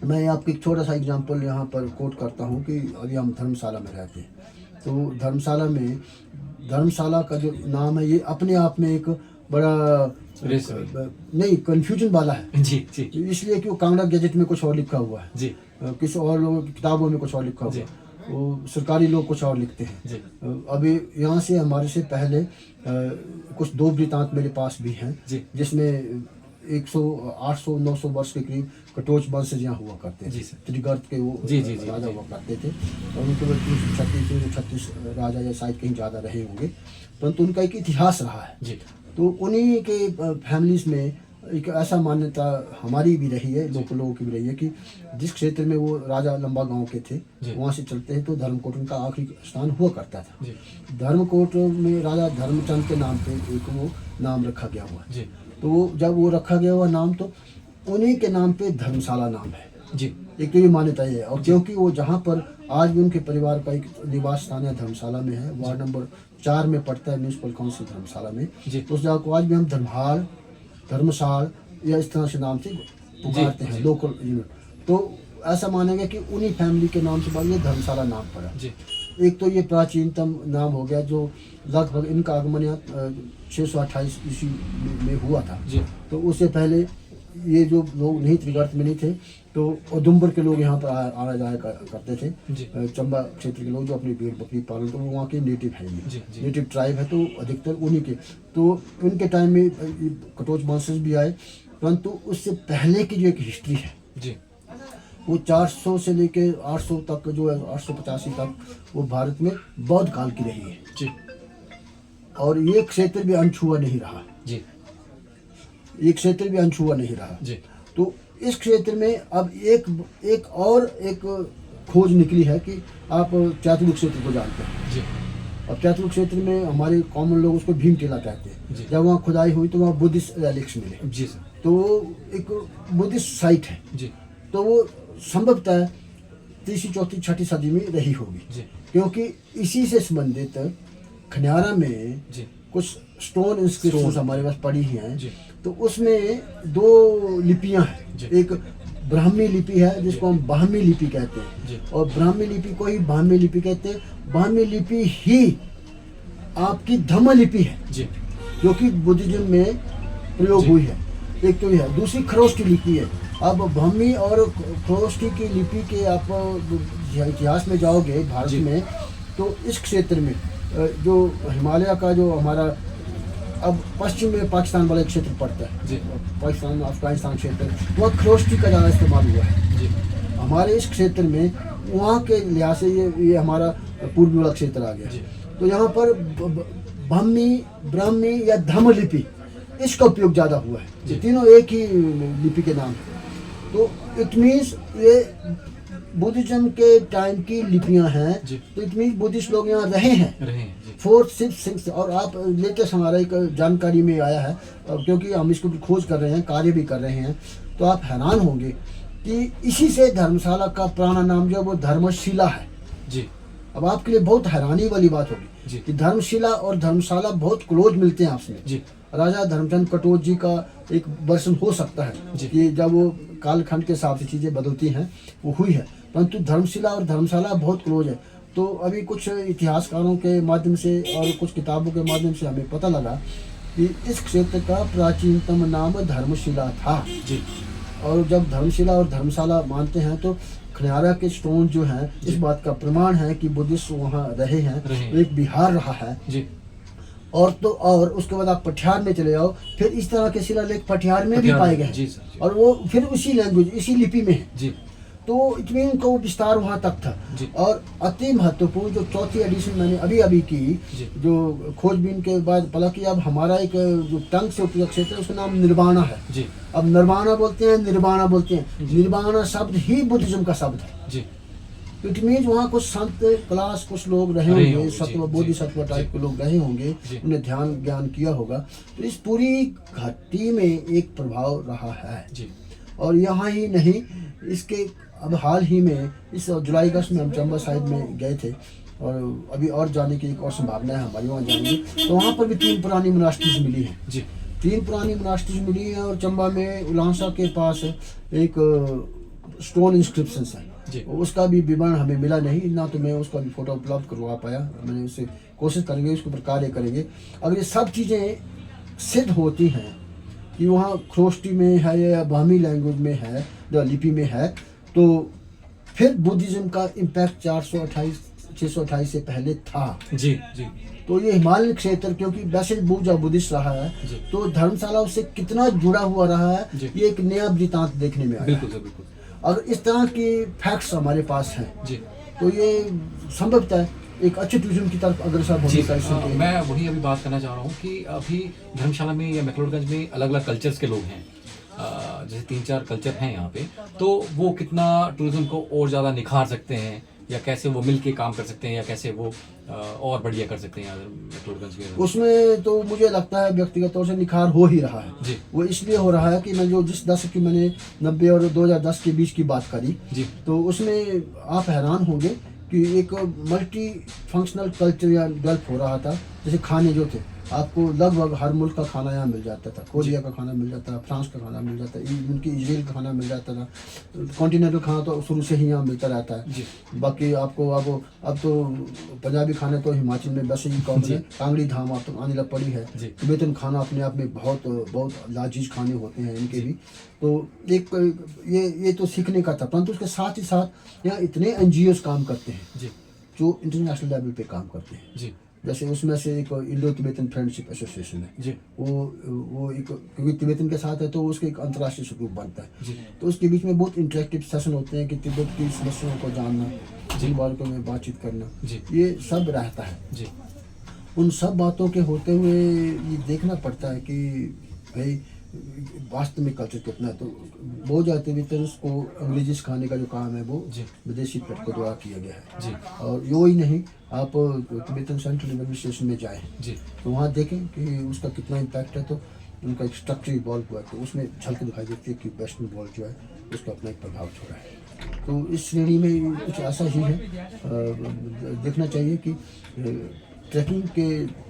मैं आपको एक छोटा सा एग्जांपल यहाँ पर कोट करता हूँ कि अभी हम धर्मशाला में रहते हैं, तो धर्मशाला का जो नाम है, ये अपने आप में एक बड़ा नहीं कन्फ्यूजन वाला है। जी। जी। इसलिए कि वो कांगड़ा गैजेट में कुछ और लिखा हुआ है, जी। किसी और लोगों की किताबों में कुछ और लिखा हुआ है, वो सरकारी लोग कुछ और लिखते हैं। जी। अभी यहाँ से हमारे से पहले कुछ 2 वृत्तांत मेरे पास भी हैं, जिसमें 800-900 वर्ष के करीब कटोच वंश यहाँ हुआ करते थे। त्रिगर्त के वो राजा हुआ करते थे, और उनके 36 राजा या शायद कहीं ज़्यादा रहे होंगे, परंतु उनका एक इतिहास रहा है। जी। तो उन्हीं के फैमिलीज में एक ऐसा मान्यता हमारी भी रही है, लोगों की भी रही है कि जिस क्षेत्र में वो राजा लंबा गांव के थे, वहाँ से चलते हैं तो धर्मकोट उनका आखिरी स्थान हुआ करता था। धर्मकोट में राजा धर्मचंद के नाम पे एक वो नाम रखा गया हुआ। तो जब वो रखा गया हुआ नाम, तो उन्हीं के नाम पे धर्मशाला नाम है। जी। एक तो ये मान्यता है, और क्योंकि वो जहाँ पर आज भी उनके परिवार का एक निवास स्थान है धर्मशाला में है, वार्ड नंबर 4 में पड़ता है म्यूनसिपल काउंसिल धर्मशाला में, तो उस जगह को आज भी हम धर्महाल, धर्मशाल या इस तरह से नाम से पुकारते हैं लोकल यूनिट। तो ऐसा मानेंगे कि उन्हीं फैमिली के नाम से बाद ये धर्मशाला नाम पड़ा। एक तो ये प्राचीनतम नाम हो गया, जो लगभग इनका आगमन यहाँ 628 ईस्वी में हुआ था। तो उससे पहले ये जो लोग नहीं त्रिगर्त में नहीं थे, तो उधमपुर के लोग यहाँ पर आना जाया करते थे। चंबा क्षेत्र के लोग जो अपनी भेड़ बकरी पालन, तो वहाँ के नेटिव है, ये नेटिव ट्राइब है, तो अधिकतर उन्हीं के। तो उनके टाइम में कटोच वंशज भी आए, परंतु उससे पहले की जो एक हिस्ट्री है वो 400 से लेके 800 तक, जो है 885 तक, वो भारत में बौद्ध काल की रही है। और ये क्षेत्र भी अनछुआ नहीं रहा, जी ये क्षेत्र भी अनछुआ नहीं रहा। जी तो इस क्षेत्र में अब एक खोज निकली है कि आप चैतलुक क्षेत्र को जानते हैं। जी अब चैतलुक क्षेत्र में हमारे कॉमन लोग उसको भीमटेला कहते जी। हैं। जब वहाँ खुदाई हुई तो वहाँ बुद्धिस्ट रेलिक्स मिले, जी सर। तो वो एक बुद्धिस्ट साइट है। जी तो वो संभवतः 3वीं 4वीं 6वीं सदी में रही होगी, जी क्योंकि इसी से संबंधित खनियारा में जी कुछ स्टोन इंस्क्रिप्शंस हमारे पास पड़ी हैं। जी। तो उसमें 2 लिपियां जी। हैं, एक ब्राह्मी लिपि है जिसको हम बाहमी लिपि कहते जी। हैं, और ब्राह्मी लिपि को ही बाहमी लिपि कहते हैं। बाहमी लिपि ही आपकी धम्म लिपि है, जी जो कि बुद्धिज्म में प्रयोग जी। हुई है। एक तो यह है, दूसरी खरोष्टी लिपि है। अब ब्राह्मी और खरोष्टी की लिपि के आप इतिहास में जाओगे भारत जी। में, तो इस क्षेत्र में जो हिमालय का जो हमारा अब पश्चिम में पाकिस्तान वाला एक क्षेत्र पड़ता है, जी। पाकिस्तान अफगानिस्तान क्षेत्र, वहाँ खरोष्टी का ज़्यादा इस्तेमाल हुआ है। जी हमारे इस क्षेत्र में वहाँ के लिहाज से ये हमारा पूर्वी वाला क्षेत्र आ गया। जी। तो यहाँ पर ब्राह्मी, ब्राह्मी या धम्म लिपि, इसका उपयोग ज़्यादा हुआ है। ये तीनों एक ही लिपि के नाम है। तो इट मीन्स ये बुद्धिज्म के टाइम की लिपियाँ हैं। जी। तो इट मीन्स बुद्धिस्ट लोग यहाँ रहे हैं। जी 4th 6th 6th। और आप लेटेस्ट हमारा एक जानकारी में आया है, क्योंकि हम इसको खोज कर रहे हैं, कार्य भी कर रहे हैं, तो आप हैरान होंगे कि इसी से धर्मशाला का पुराना नाम जो है वो धर्मशिला है। जी। अब आपके लिए बहुत हैरानी वाली बात होगी जी। कि धर्मशिला और धर्मशाला बहुत क्लोज मिलते हैं आपस में। जी। राजा धर्मचंद कटोच जी का एक वर्षन हो सकता है जी। कि जब वो कालखंड के हिसाब से चीज़ें बदलती हैं वो हुई है, परंतु धर्मशिला और धर्मशाला बहुत क्लोज है। तो अभी कुछ इतिहासकारों के माध्यम से और कुछ किताबों के माध्यम से हमें पता लगा कि इस क्षेत्र का प्राचीनतम नाम धर्मशिला था। जी। और जब धर्मशिला और धर्मशाला मानते हैं तो खनियारा के स्टोन जो हैं इस बात का प्रमाण है कि बुद्धिस्ट वहाँ रहे हैं। तो एक बिहार रहा है। जी। और उसके बाद आप पटियार में चले जाओ, फिर इस तरह के शिलालेख पटियार में भी पाए गए जी हैं। सर, जी। और वो फिर उसी लैंग्वेज, इसी लिपि में है। जी। तो इतनी उनका वो विस्तार वहाँ तक था। जी। और अति महत्वपूर्ण जो 4th एडिशन मैंने अभी की, जी। जो खोजबीन के बाद पता कि अब हमारा एक जो टंग से उपयोग क्षेत्र है उसका नाम निर्वाणा है। जी। अब निर्वाणा बोलते हैं, निर्वाणा बोलते हैं। निर्वाणा शब्द ही बुद्धिज्म का शब्द है। जी। इट मीन्स वहाँ कुछ संत क्लास कुछ लोग रहे होंगे, सत्व बोधि सत्व टाइप के लोग रहे होंगे, उन्हें ध्यान ज्ञान किया होगा। तो इस पूरी घाटी में एक प्रभाव रहा है। जी। और यहाँ ही नहीं, इसके अब हाल ही में इस जुलाई अगस्त में हम चंबा साइड में गए थे, और अभी और जाने की एक और संभावना है हमारी, वहाँ जाएंगे। तो वहाँ पर भी 3 पुरानी मोनास्ट्रीज मिली हैं। जी। 3 पुरानी मोनास्ट्रीज मिली हैं। और चंबा में उलांसा के पास एक स्टोन इंस्क्रिप्शन है। जी। उसका भी विवरण हमें मिला नहीं, ना तो मैं उसका भी फोटो उपलब्ध करवा पाया। मैंने उससे कोशिश करेंगे, उसके ऊपर कार्य करेंगे। अगर ये सब चीज़ें सिद्ध होती हैं कि वहाँ खरोष्टी में है या बामी लैंग्वेज में है, जो लिपि में है, तो फिर बुद्धिज्म का इम्पैक्ट 428 628 से पहले था। जी। जी। तो ये हिमालय क्षेत्र, क्योंकि वैसे बूझा बुद्धिस्ट रहा है, तो धर्मशाला उससे कितना जुड़ा हुआ रहा है, ये एक नया वृतांत देखने में आया। बिल्कुल सर, बिल्कुल। अगर इस तरह की फैक्ट्स हमारे पास हैं, जी। तो ये संभवतः एक अच्छे टूरिज्म की तरफ अग्रसर होने का संकेत है। मैं वही अभी बात करना चाह रहा हूँ कि अभी धर्मशाला में या मैक्लोडगंज में अलग अलग कल्चर्स के लोग हैं, जैसे 3-4 कल्चर हैं यहाँ पे, तो वो कितना टूरिज्म को और ज़्यादा निखार सकते हैं, या कैसे वो मिल के काम कर सकते हैं, या कैसे वो और बढ़िया कर सकते हैं यहाँ मैक्लोडगंज के। उसमें तो मुझे लगता है व्यक्तिगत तौर से निखार हो ही रहा है। जी। वो इसलिए हो रहा है कि मैं जो जिस दशक की मैंने 90 और 2010 के बीच की बात करी, जी। तो उसमें आप हैरान होंगे कि एक मल्टी फंक्शनल कल्चर यहाँ डेवलप हो रहा था। जैसे खाने जो थे, आपको लगभग हर मुल्क का खाना यहाँ मिल जाता था। कोरिया का खाना मिल जाता था, फ्रांस का खाना मिल जाता था, उनकी इजराइल का खाना मिल जाता था। कॉन्टिनेंटल खाना तो शुरू से ही यहाँ मिलता रहता है। जी। बाकी आपको अब तो पंजाबी खाने तो हिमाचल में वैसे ही कॉमन है। कांगड़ी धाम आप तो आने लग पड़ी है। तिब्बतन खाना अपने आप में बहुत लाजीज खाने होते हैं इनके भी। तो एक ये तो सीखने का था, परंतु उसके साथ ही साथ यहाँ इतने NGOs काम करते हैं जी। जो इंटरनेशनल लेवल पे काम करते हैं। जी। जैसे उसमें से एक इंडो तिब्बतन फ्रेंडशिप एसोसिएशन है। जी। वो एक, क्योंकि तिब्बतन के साथ है तो उसके एक अंतर्राष्ट्रीय स्वरूप बनता है। जी। तो उसके बीच में बहुत इंटरेक्टिव सेशन होते हैं कि तिब्बत की समस्याओं को जानना, जिन बारे में बातचीत करना, जी। ये सब रहता है। जी। उन सब बातों के होते हुए ये देखना पड़ता है कि भाई वास्तव में कल्चर कितना है। तो बहुत जाते वेतरन्स को अंग्रेजी सिखाने का जो काम है वो जी। विदेशी पर्यटकों द्वारा किया गया है। जी। और यो ही नहीं, आप तिब्बतन सेंट्रल एडमिनिस्ट्रेशन में जाएं जी। तो वहाँ देखें कि उसका कितना इम्पैक्ट है। तो उनका एक स्ट्रक्चर इवॉल्व हुआ है, तो उसमें झलक दिखाई देती है कि वेस्टर्न वर्ल्ड जो है उसका अपना एक प्रभाव छोड़ा है। तो इस श्रेणी में कुछ ऐसा ही है। देखना चाहिए कि ट्रैकिंग के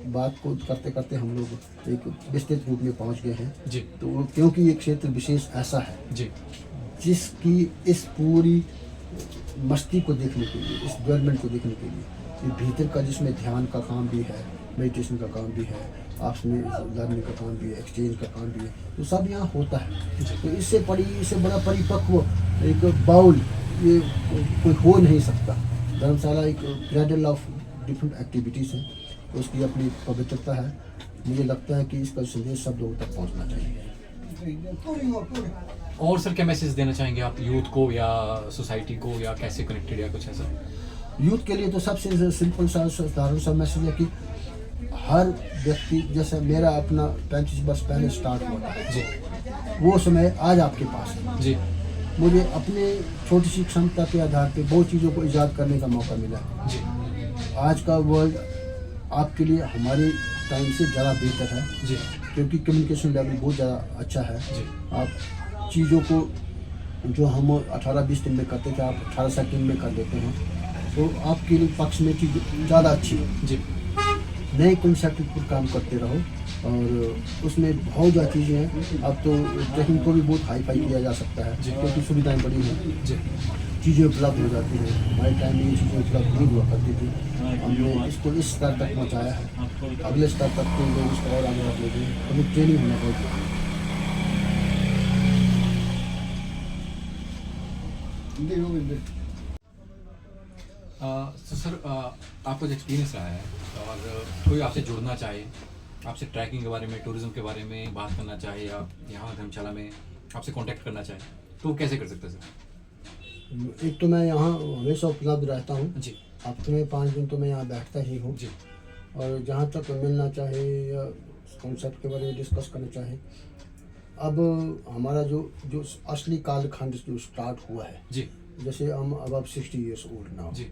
बात को करते करते हम लोग एक विस्तृत रूप में पहुंच गए हैं। जी। तो क्योंकि ये क्षेत्र विशेष ऐसा है जी। जिसकी इस पूरी मस्ती को देखने के लिए, इस डेवलपमेंट को देखने के लिए, ये भीतर का जिसमें ध्यान का काम भी है, मेडिटेशन का काम भी है, आपस में लर्निंग का काम भी है, एक्सचेंज का काम भी है, तो सब यहाँ होता है। तो इससे बड़ा परिपक्व एक बाउल ये कोई हो नहीं सकता। धर्मशाला एक क्रेडल ऑफ डिफरेंट एक्टिविटीज़ है, तो उसकी अपनी पवित्रता है। मुझे लगता है कि इसका संदेश सब लोगों तक पहुँचना चाहिए। और सर क्या मैसेज देना चाहेंगे आप यूथ को या सोसाइटी को, या कैसे कनेक्टेड या कुछ ऐसा? यूथ के लिए तो सबसे सिंपल सा साधारण सा मैसेज है कि हर व्यक्ति, जैसे मेरा अपना 35 वर्ष पहले स्टार्ट हुआ था जी। वो समय आज आपके पास है। जी। मुझे अपने छोटी सी क्षमता के आधार पे बहुत चीज़ों को ईजाद करने का मौका मिला है। जी। आज का वर्ल्ड आपके लिए हमारे टाइम से ज़्यादा बेहतर है। जी। क्योंकि कम्युनिकेशन लेवल बहुत ज़्यादा अच्छा है। जी। आप चीज़ों को जो हम 18-20 दिन में करते थे, आप 18 सेकंड में कर लेते हैं, तो आपके लिए पक्ष में चीज़ ज़्यादा अच्छी है। जी। नए कंसेप्ट पर काम करते रहो, और उसमें बहुत ज़्यादा चीज़ें हैं। अब तो ट्रैकिंग को भी बहुत हाई फाई किया जा सकता है, क्योंकि सुविधाएं बड़ी हैं, जी। चीज़ें उपलब्ध हो जाती हैं। हमारे टाइम में ये चीज़ें उपलब्ध नहीं हुआ करती थी। हमने इसको इस स्तर तक पहुँचाया है, अगले स्तर तक के लोग इसको और आगे रख लेते हैं। हमें ट्रेनिंग होना बहुत जरूरी है। तो सर आपका जो एक्सपीरियंस रहा है, और कोई आपसे जुड़ना चाहे, आपसे ट्रैकिंग के बारे में, टूरिज्म के बारे में बात करना चाहे, या यहाँ धर्मशाला में आपसे कांटेक्ट करना चाहे, तो वो कैसे कर सकते हैं सर? एक तो मैं यहाँ हमेशा उपलब्ध रहता हूँ जी। हफ्ते में 5 दिन तो मैं यहाँ बैठता ही हूँ। जी। और जहाँ तक मिलना चाहे या कॉन्सेप्ट के बारे में डिस्कस करना चाहे, अब हमारा जो असली कालखंड जो स्टार्ट हुआ है, जी। जैसे हम अब 60 ईयर्स ओल्ड नाउ, जी।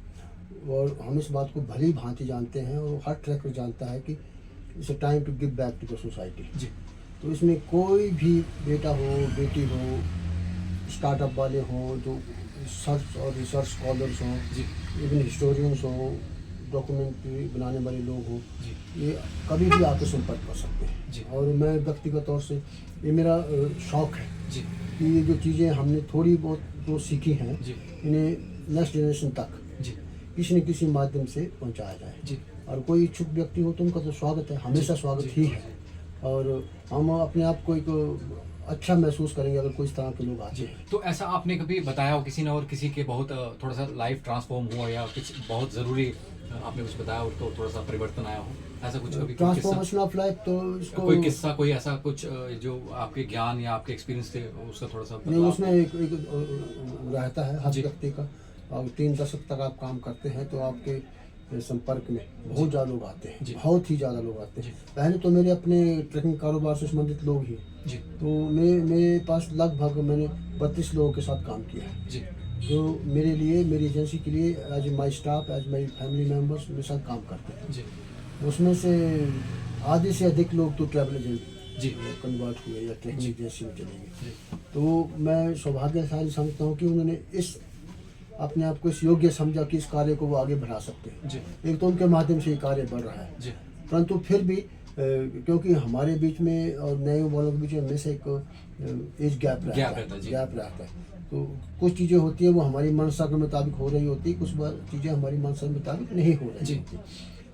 और हम इस बात को भली भांति जानते हैं, और हर ट्रैकर जानता है कि it's a time to give back to the society. जी। तो इसमें कोई भी बेटा हो, बेटी हो, स्टार्टअप वाले हों, जो सर्च और रिसर्च स्कॉलर्स हों, जी। इवन हिस्टोरियंस हों, डॉक्यूमेंट्री बनाने वाले लोग हों, जी। ये कभी भी आके संपर्क कर सकते हैं। जी। और मैं व्यक्तिगत तौर से, ये मेरा शौक़ है जी। कि ये जो चीज़ें हमने थोड़ी बहुत जो सीखी हैं, जी। इन्हें नेक्स्ट जनरेशन तक जी। किसी न किसी माध्यम से पहुंचाया जाए। जी। और कोई इच्छुक व्यक्ति हो तो उनका तो स्वागत है, हमेशा स्वागत ही है। और हम अपने आप को एक अच्छा महसूस करेंगे अगर कोई इस तरह के लोग आते हैं। तो ऐसा आपने कभी बताया हो किसी ने, और किसी के बहुत थोड़ा सा लाइफ ट्रांसफॉर्म हुआ, या कुछ बहुत ज़रूरी आपने कुछ बताया और तो थोड़ा सा परिवर्तन आया हो, ऐसा कुछ कभी? ट्रांसफॉर्मेशन ऑफ लाइफ, तो इसको कोई किस्सा, कोई ऐसा कुछ जो आपके ज्ञान या आपके एक्सपीरियंस थे, उसका थोड़ा सा नहीं, उसमें एक रहता है हर व्यक्ति का। और 3 दशक तक आप काम करते हैं तो आपके संपर्क में बहुत ज़्यादा लोग आते हैं, बहुत ही ज़्यादा लोग आते हैं। पहले तो मेरे अपने ट्रैकिंग कारोबार से संबंधित लोग ही जी। तो मेरे पास लगभग मैंने 32 लोगों के साथ काम किया है, जी। जो मेरे लिए, मेरी एजेंसी के लिए as my staff, as my family members मेरे साथ काम करते हैं। जी। उसमें से आधे से अधिक लोग तो ट्रैवल एजेंट जी कन्वर्ट हुए या ट्रैकिंग एजेंसी में चले गए। जी। तो मैं सौभाग्यशाली समझता हूँ कि उन्होंने इस अपने आप को इस योग्य समझा कि इस कार्य को वो आगे बढ़ा सकते हैं। जी। एक तो उनके माध्यम से ये कार्य बढ़ रहा है। जी। परंतु फिर भी क्योंकि हमारे बीच में और नए वालों के बीच में हमेशा एक एज गैप रहता है। तो कुछ चीज़ें होती है वो हमारी मनसा के मुताबिक हो रही होती है, कुछ चीज़ें हमारी मनसा के मुताबिक नहीं हो रही होती।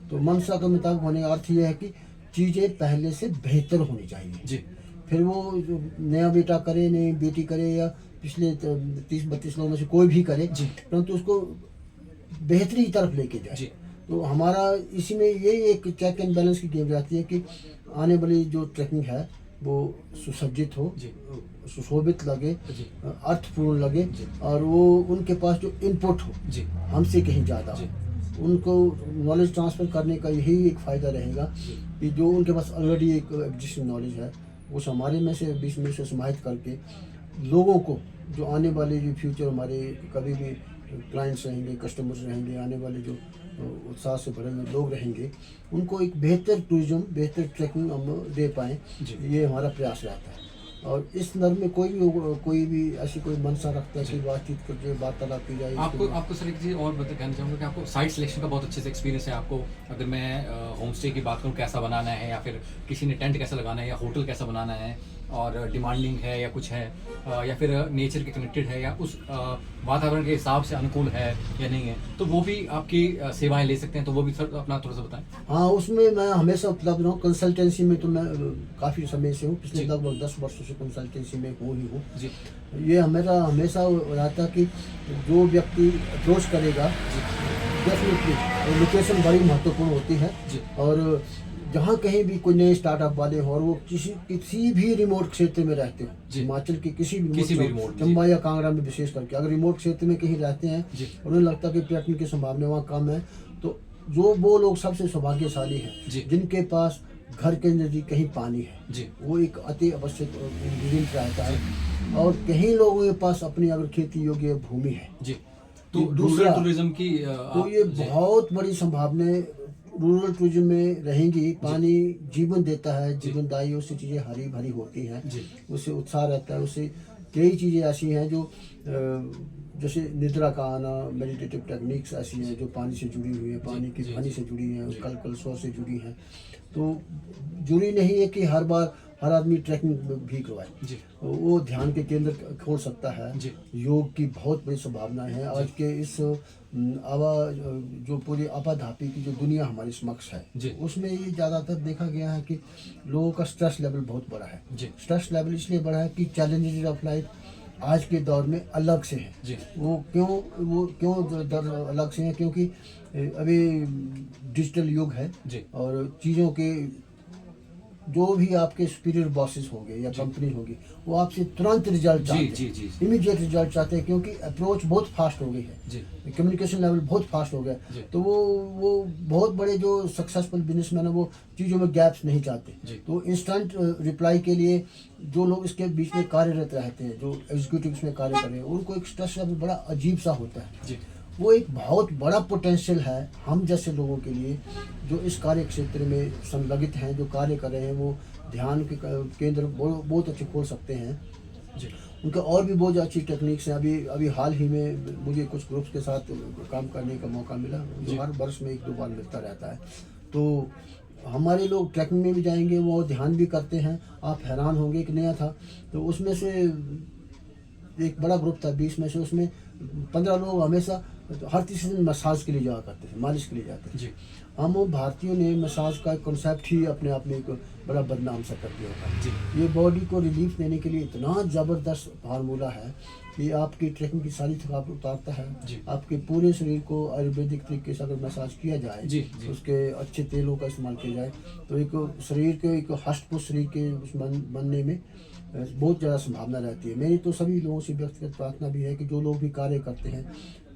तो मनसा के मुताबिक होने का अर्थ ये है कि चीज़ें पहले से बेहतर होनी चाहिए। जी। फिर वो जो नया बेटा करे, नई बेटी करे, या पिछले 30-32 लोगों में से कोई भी करे, परंतु उसको बेहतरी की तरफ लेके जाए। तो हमारा इसी में ये एक चेक एंड बैलेंस की गेम रहती है कि आने वाली जो ट्रैकिंग है वो सुसज्जित हो, सुशोभित लगे, अर्थपूर्ण लगे, और वो उनके पास जो इनपुट हो हमसे कहीं ज़्यादा हो, उनको नॉलेज ट्रांसफ़र करने का यही एक फ़ायदा रहेगा कि जो उनके पास ऑलरेडी एक एग्जिस्टिंग नॉलेज है उस हमारे में से बीच में से समाहित करके लोगों को जो आने वाले जो फ्यूचर हमारे कभी भी क्लाइंट्स रहेंगे, कस्टमर्स रहेंगे, आने वाले जो उत्साह से भरे हुए लोग रहेंगे, उनको एक बेहतर टूरिज्म, बेहतर ट्रैकिंग हम दे पाएँ, ये हमारा प्रयास रहता है। और इस संदर्भ में कोई भी ऐसी कोई मनसा रखता है कि बातचीत करके वार्तालाप की जाए। आपको सर एक चीज़ और कहना चाहूँगा कि आपको साइट सिलेक्शन का बहुत अच्छे से एक्सपीरियंस है। आपको अगर मैं होम स्टे की बात करूँ, कैसा बनाना है, या फिर किसी ने टेंट कैसा लगाना है, या होटल कैसा बनाना है, और डिमांडिंग है या कुछ है, या फिर नेचर के कनेक्टेड है, या उस वातावरण के हिसाब से अनुकूल है या नहीं है, तो वो भी आपकी सेवाएं ले सकते हैं। तो वो भी सर अपना थोड़ा सा बताएं। हाँ, उसमें मैं हमेशा उपलब्ध रहूँ। कंसल्टेंसी में तो मैं काफ़ी समय से हूँ, पिछले लगभग 10 वर्षों से कंसल्टेंसी में हूँ ही हूँ जी। ये मेरा हमेशा रहता कि जो व्यक्ति अप्रोच करेगा डेफिनेटली लोकेशन बड़ी महत्वपूर्ण होती है जी। और जहाँ कहीं भी कोई नए स्टार्टअप वाले हों और वो किसी भी रिमोट क्षेत्र में रहते हो, हिमाचल के किसी भी रिमोट चंबा या कांगड़ा में विशेष करके अगर रिमोट क्षेत्र में कहीं रहते हैं, उन्हें लगता है कि पर्यटन की संभावना वहाँ कम है, तो वो लोग सबसे सौभाग्यशाली हैं जिनके पास घर के नज़दीक कहीं पानी है। वो एक अति आवश्यक इंग्रीडिएंट रहता है। और कहीं लोगों के पास अपनी अगर खेती योग्य भूमि है तो रूरल टूरिज्म की तो ये बहुत बड़ी संभावनाएं रूरल टूरिज्म में रहेंगी। पानी जीवन देता है, जीवनदायी, उससे चीज़ें हरी भरी होती हैं, उससे उत्साह रहता है, उससे कई चीज़ें ऐसी हैं जो जैसे निद्रा का आना, मेडिटेटिव टेक्निक्स ऐसी हैं जो पानी से जुड़ी हुई है, पानी की पानी से जुड़ी हैं, कल स्वर से जुड़ी हैं। तो जरूरी नहीं है कि हर आदमी ट्रैकिंग भी करवाए, वो ध्यान के केंद्र खोल सकता है। योग की बहुत बड़ी संभावनाएं हैं आज के इस जो पूरी आपाधापी की जो दुनिया हमारे समक्ष है उसमें ये ज़्यादातर देखा गया है कि लोगों का स्ट्रेस लेवल बहुत बड़ा है। स्ट्रेस लेवल इसलिए बड़ा है कि चैलेंजेस ऑफ लाइफ आज के दौर में अलग से है। वो क्यों अलग से हैं? क्योंकि अभी डिजिटल युग है और चीज़ों के जो भी आपके सुपीरियर बॉसेस होंगे या कंपनी होगी वो आपसे तुरंत रिजल्ट चाहते हैं, इमीडिएट रिजल्ट चाहते हैं, क्योंकि अप्रोच बहुत फास्ट हो गई है, कम्युनिकेशन लेवल बहुत फास्ट हो गया। तो वो बहुत बड़े जो सक्सेसफुल बिजनेसमैन है वो चीज़ों में गैप्स नहीं चाहते। तो इंस्टेंट रिप्लाई के लिए जो लोग इसके बीच में कार्यरत रहते हैं, जो एग्जीक्यूटिव्स में कार्य कर रहे हैं, उनको एक स्ट्रेस लेवल बड़ा अजीब सा होता है। वो एक बहुत बड़ा पोटेंशियल है हम जैसे लोगों के लिए जो इस कार्य क्षेत्र में संलग्नित हैं, जो कार्य कर रहे हैं, वो ध्यान के केंद्र बहुत अच्छे खोल सकते हैं। उनका और भी बहुत अच्छी टेक्निक्स हैं। अभी हाल ही में मुझे कुछ ग्रुप्स के साथ काम करने का मौका मिला, जो हर वर्ष में 1-2 बार मिलता रहता है। तो हमारे लोग ट्रैकिंग में भी जाएंगे, वो ध्यान भी करते हैं। आप हैरान होंगे कि नया था तो उसमें से एक बड़ा ग्रुप था 20 में से, उसमें 15 लोग हमेशा हर तीसरे दिन मसाज के लिए जाया करते थे, मालिश के लिए जाते थे। हम भारतीयों ने मसाज का कॉन्सेप्ट ही अपने आप में एक बड़ा बदनाम सा कर दिया होता। ये बॉडी को रिलीफ देने के लिए इतना ज़बरदस्त फार्मूला है कि आपकी ट्रैकिंग की सारी थकावट उतारता है। आपके पूरे शरीर को आयुर्वेदिक तरीके से अगर मसाज किया जाए, उसके अच्छे तेलों का इस्तेमाल किया जाए, तो एक शरीर के एक हष्टपुष्ट शरीर के बनने में बहुत ज़्यादा संभावना रहती है। मेरी तो सभी लोगों से व्यक्तिगत प्रार्थना भी है कि जो लोग भी कार्य करते हैं,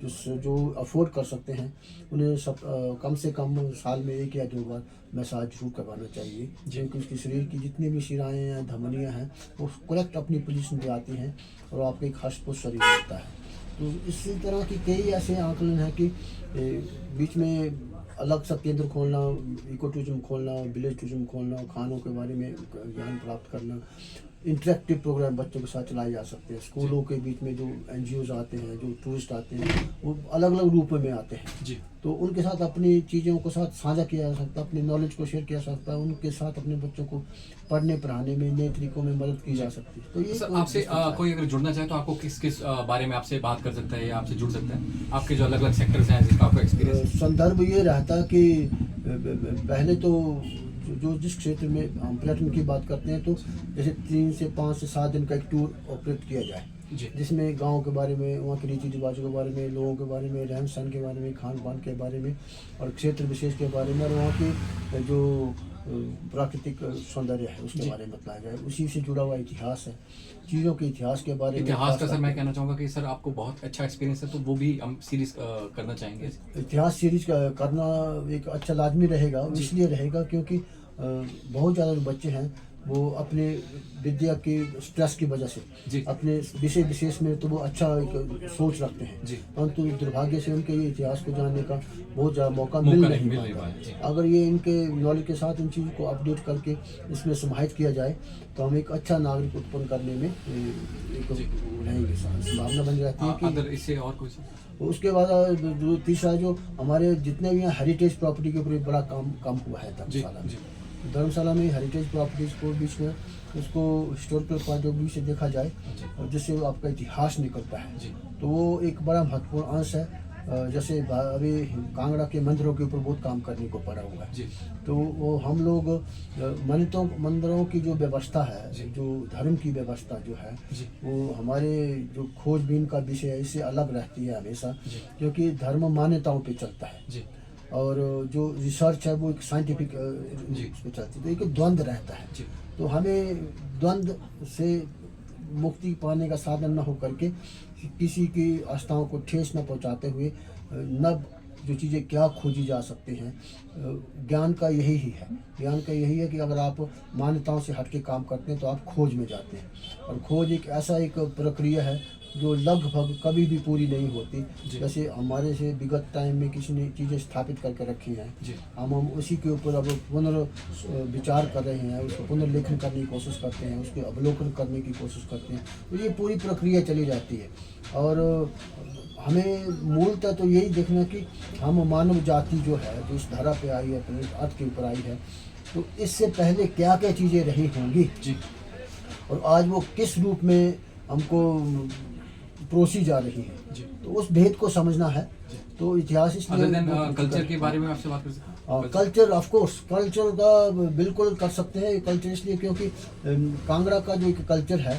जो अफोर्ड कर सकते हैं, उन्हें कम से कम साल में 1 या 2 बार मसाज जरूर करवाना चाहिए, क्योंकि उसके शरीर की जितनी भी शिराएँ हैं, धमनियाँ हैं, वो करेक्ट अपनी पोजीशन पे आती हैं और आपका एक हष्टपुष्ट शरीर होता है। तो इसी तरह की कई ऐसे आकलन हैं कि बीच में अलग सा केंद्र खोलना, इको टूरिज्म खोलना, विलेज टूरिज्म खोलना, खानों के बारे में ज्ञान प्राप्त करना, इंटरेक्टिव प्रोग्राम बच्चों के साथ चलाए जा सकते हैं। स्कूलों के बीच में जो NGOs आते हैं, जो टूरिस्ट आते हैं, वो अलग अलग रूप में आते हैं, तो उनके साथ अपनी चीज़ों को साथ साझा किया जा सकता है, अपनी नॉलेज को शेयर किया जा सकता है, उनके साथ अपने बच्चों को पढ़ने पढ़ाने में नए तरीकों में मदद की जा सकती है। तो ये सर, आपसे कोई अगर जुड़ना चाहे तो आपको किस बारे में आपसे बात कर सकता है या आपसे जुड़ सकता है? आपके जो अलग अलग सेक्टर्स हैं जिसका आपको एक्सपीरियंस? संदर्भ ये रहता कि पहले तो जिस क्षेत्र में हम पर्यटन की बात करते हैं, तो जैसे 3 से 5 से 7 दिन का एक टूर ऑपरेट किया जाए, जी। जिसमें गांव के बारे में, वहाँ के रीति रिवाजों के बारे में, लोगों के बारे में, रहन सहन के बारे में, खान पान के बारे में और क्षेत्र विशेष के बारे में और वहाँ की जो प्राकृतिक सौंदर्य है उसके बारे में बताया जाए। उसी से जुड़ा हुआ इतिहास है, चीज़ों के इतिहास के बारे में। इतिहास का सर मैं कहना चाहूँगा कि सर आपको बहुत अच्छा एक्सपीरियंस है, तो वो भी हम सीरीज करना चाहेंगे। इतिहास सीरीज करना एक अच्छा लाजमी रहेगा, इसलिए रहेगा क्योंकि बहुत ज़्यादा जो बच्चे हैं वो अपने विद्या के स्ट्रेस की वजह से जी। अपने विषय विशेष में तो वो अच्छा एक सोच रखते हैं, जी। परंतु दुर्भाग्य से उनके ये इतिहास को जानने का बहुत ज़्यादा मौका मिल नहीं पाता। अगर ये इनके नॉलेज के साथ इन चीज़ों को अपडेट करके इसमें समाहित किया जाए तो हम एक अच्छा नागरिक उत्पन्न करने में एक रहेंगे, संभावना बन जाती है कि अगर इससे और कोई सर। उसके बाद जो तीसरा जो हमारे जितने भी हैं हेरिटेज प्रॉपर्टी के ऊपर बड़ा काम हुआ है धर्मशाला में। धर्मशाला में हेरिटेज प्रॉपर्टीज को बीच में उसको हिस्टोरिकल पॉइंट ऑफ व्यू से देखा जाए और जिससे आपका इतिहास निकलता है तो वो एक बड़ा महत्वपूर्ण अंश है। जैसे अभी कांगड़ा के मंदिरों के ऊपर बहुत काम करने को पड़ा हुआ है, तो वो हम लोग मंदिरों की जो व्यवस्था है, जो धर्म की व्यवस्था जो है वो हमारे जो खोजबीन का विषय है इससे अलग रहती है हमेशा, क्योंकि धर्म मान्यताओं पे चलता है और जो रिसर्च है वो एक साइंटिफिक उस पर चलती है, तो एक द्वंद्व रहता है। तो हमें द्वंद्व से मुक्ति पाने का साधन न हो करके किसी की आस्थाओं को ठेस न पहुंचाते हुए नव जो चीज़ें क्या खोजी जा सकती हैं, ज्ञान का यही ही है। ज्ञान का यही है कि अगर आप मान्यताओं से हट के काम करते हैं तो आप खोज में जाते हैं और खोज एक ऐसा एक प्रक्रिया है जो लगभग कभी भी पूरी नहीं होती। जैसे हमारे से विगत टाइम में किसी ने चीज़ें स्थापित करके रखी हैं, हम उसी के ऊपर अब पुनर्विचार कर रहे हैं, उसको पुनर्लेखन करने की कोशिश करते हैं, उसके अवलोकन करने की कोशिश करते हैं, तो ये पूरी प्रक्रिया चली जाती है। और हमें मूलतः तो यही देखना कि हम मानव जाति जो है जो इस धरा पे आई है, अपने अर्थ के ऊपर आई है, तो इससे पहले क्या क्या चीज़ें रही होंगी और आज वो किस रूप में हमको परोसी जा रही है, तो उस भेद को समझना है। तो इतिहास इसलिए कल्चर के बारे में आपसे बात कर सकते हैं। कल्चर ऑफ कोर्स, कल्चर का बिल्कुल कर सकते हैं। कल्चर इसलिए क्योंकि कांगड़ा का जो एक कल्चर है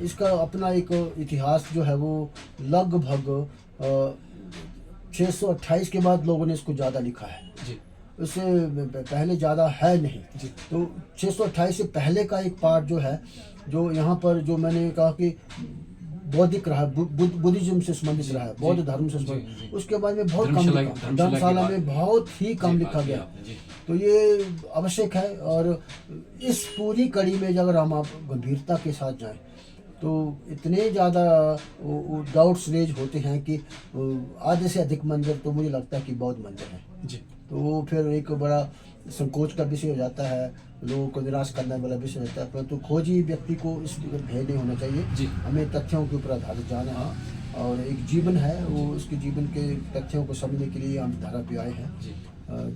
इसका अपना एक इतिहास जो है वो लगभग 628 के बाद लोगों ने इसको ज़्यादा लिखा है, उससे पहले ज़्यादा है नहीं। तो 628 से पहले का एक पार्ट जो है, जो यहाँ पर जो मैंने कहा कि बौद्धिक रहा, बुद्धिज्म से संबंधित रहा है, बौद्ध धर्म से संबंधित, उसके बारे में बहुत कम लिखा, धर्मशाला में बहुत ही कम लिखा गया। तो ये आवश्यक है और इस पूरी कड़ी में अगर हम आप गंभीरता के साथ जाएं तो इतने ज़्यादा डाउट्स रेज होते हैं कि आधे से अधिक मंदिर तो मुझे लगता है कि बौद्ध मंदिर है, तो वो फिर एक बड़ा संकोच का विषय हो जाता है, लोगों को निराश करने वाला विषय होता है। परंतु खोजी व्यक्ति को इस भय नहीं होना चाहिए, हमें तथ्यों के ऊपर आधारित जाना है और एक जीवन है, वो उसके जीवन के तथ्यों को समझने के लिए हम धारा पे आए हैं।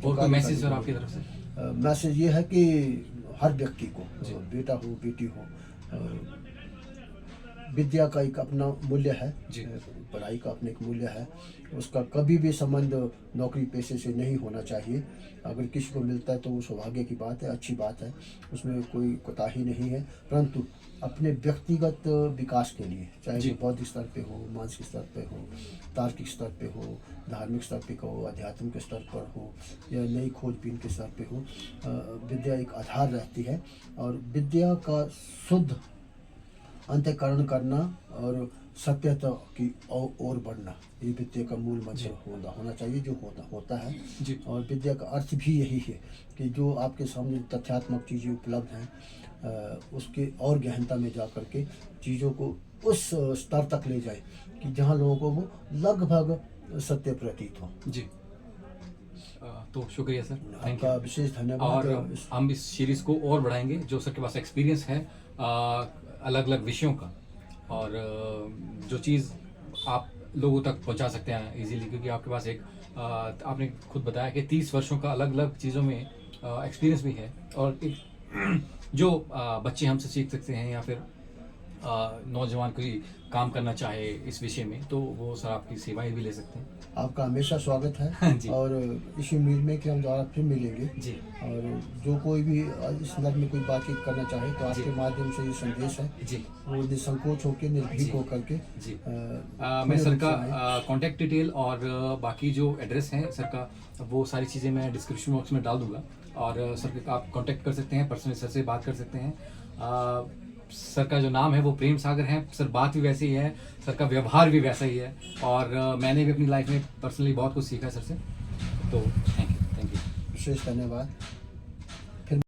और कोई मैसेज सर आपकी तरफ से? मैसेज ये है कि हर व्यक्ति को, बेटा हो बेटी हो, विद्या का एक अपना मूल्य है, पढ़ाई का अपना एक मूल्य है, उसका कभी भी संबंध नौकरी पेशे से नहीं होना चाहिए। अगर किसी को मिलता है तो वो सौभाग्य की बात है, अच्छी बात है, उसमें कोई कोताही नहीं है, परंतु अपने व्यक्तिगत विकास के लिए, चाहे वो बौद्धिक स्तर पे हो, मानसिक स्तर पे हो, तार्किक स्तर पे हो, धार्मिक स्तर पे हो, आध्यात्मिक स्तर पर हो या नई खोजबीन के स्तर पे हो, विद्या एक आधार रहती है और विद्या का शुद्ध अंतःकरण करना और सत्यता की ओर बढ़ना, ये विद्या का मूल मंत्र होना चाहिए, जो होता है। और विद्या का अर्थ भी यही है कि जो आपके सामने तथ्यात्मक चीज़ें उपलब्ध हैं उसके और गहनता में जा कर के चीज़ों को उस स्तर तक ले जाए कि जहाँ लोगों को वो लगभग सत्य प्रतीत हो। तो शुक्रिया सर, आपका विशेष धन्यवाद। और हम इस सीरीज़ को और बढ़ाएंगे, जो सर के पास एक्सपीरियंस है अलग अलग विषयों का, और जो चीज़ आप लोगों तक पहुंचा सकते हैं इजीली, क्योंकि आपके पास एक आपने खुद बताया कि 30 वर्षों का अलग अलग चीज़ों में एक्सपीरियंस भी है, और एक जो बच्चे हमसे सीख सकते हैं या फिर नौजवान कोई काम करना चाहे इस विषय में, तो वो सर आपकी सेवाएं भी ले सकते हैं। आपका हमेशा स्वागत हाँ है जी। और इसी उम्मीद में कि हम दोबारा फिर मिलेंगे। जी और जो कोई भी इस संदर्भ में कोई बातचीत करना चाहे तो आपके जी। माध्यम से ये संदेश है, जी वो निसंकोच होकर निर्भीक जी। होकर के जी। खुले मैं सर रूप का से आएं। कांटेक्ट डिटेल और बाकी जो एड्रेस है सर का, वो सारी चीज़ें मैं डिस्क्रिप्शन बॉक्स में डाल दूंगा, और सर के आप कांटेक्ट कर सकते हैं, पर्सनली सर से बात कर सकते हैं। सर का जो नाम है वो प्रेम सागर है, सर बात भी वैसी ही है, सर का व्यवहार भी वैसा ही है, और मैंने भी अपनी लाइफ में पर्सनली बहुत कुछ सीखा है सर से। तो थैंक यू। विशेष धन्यवाद।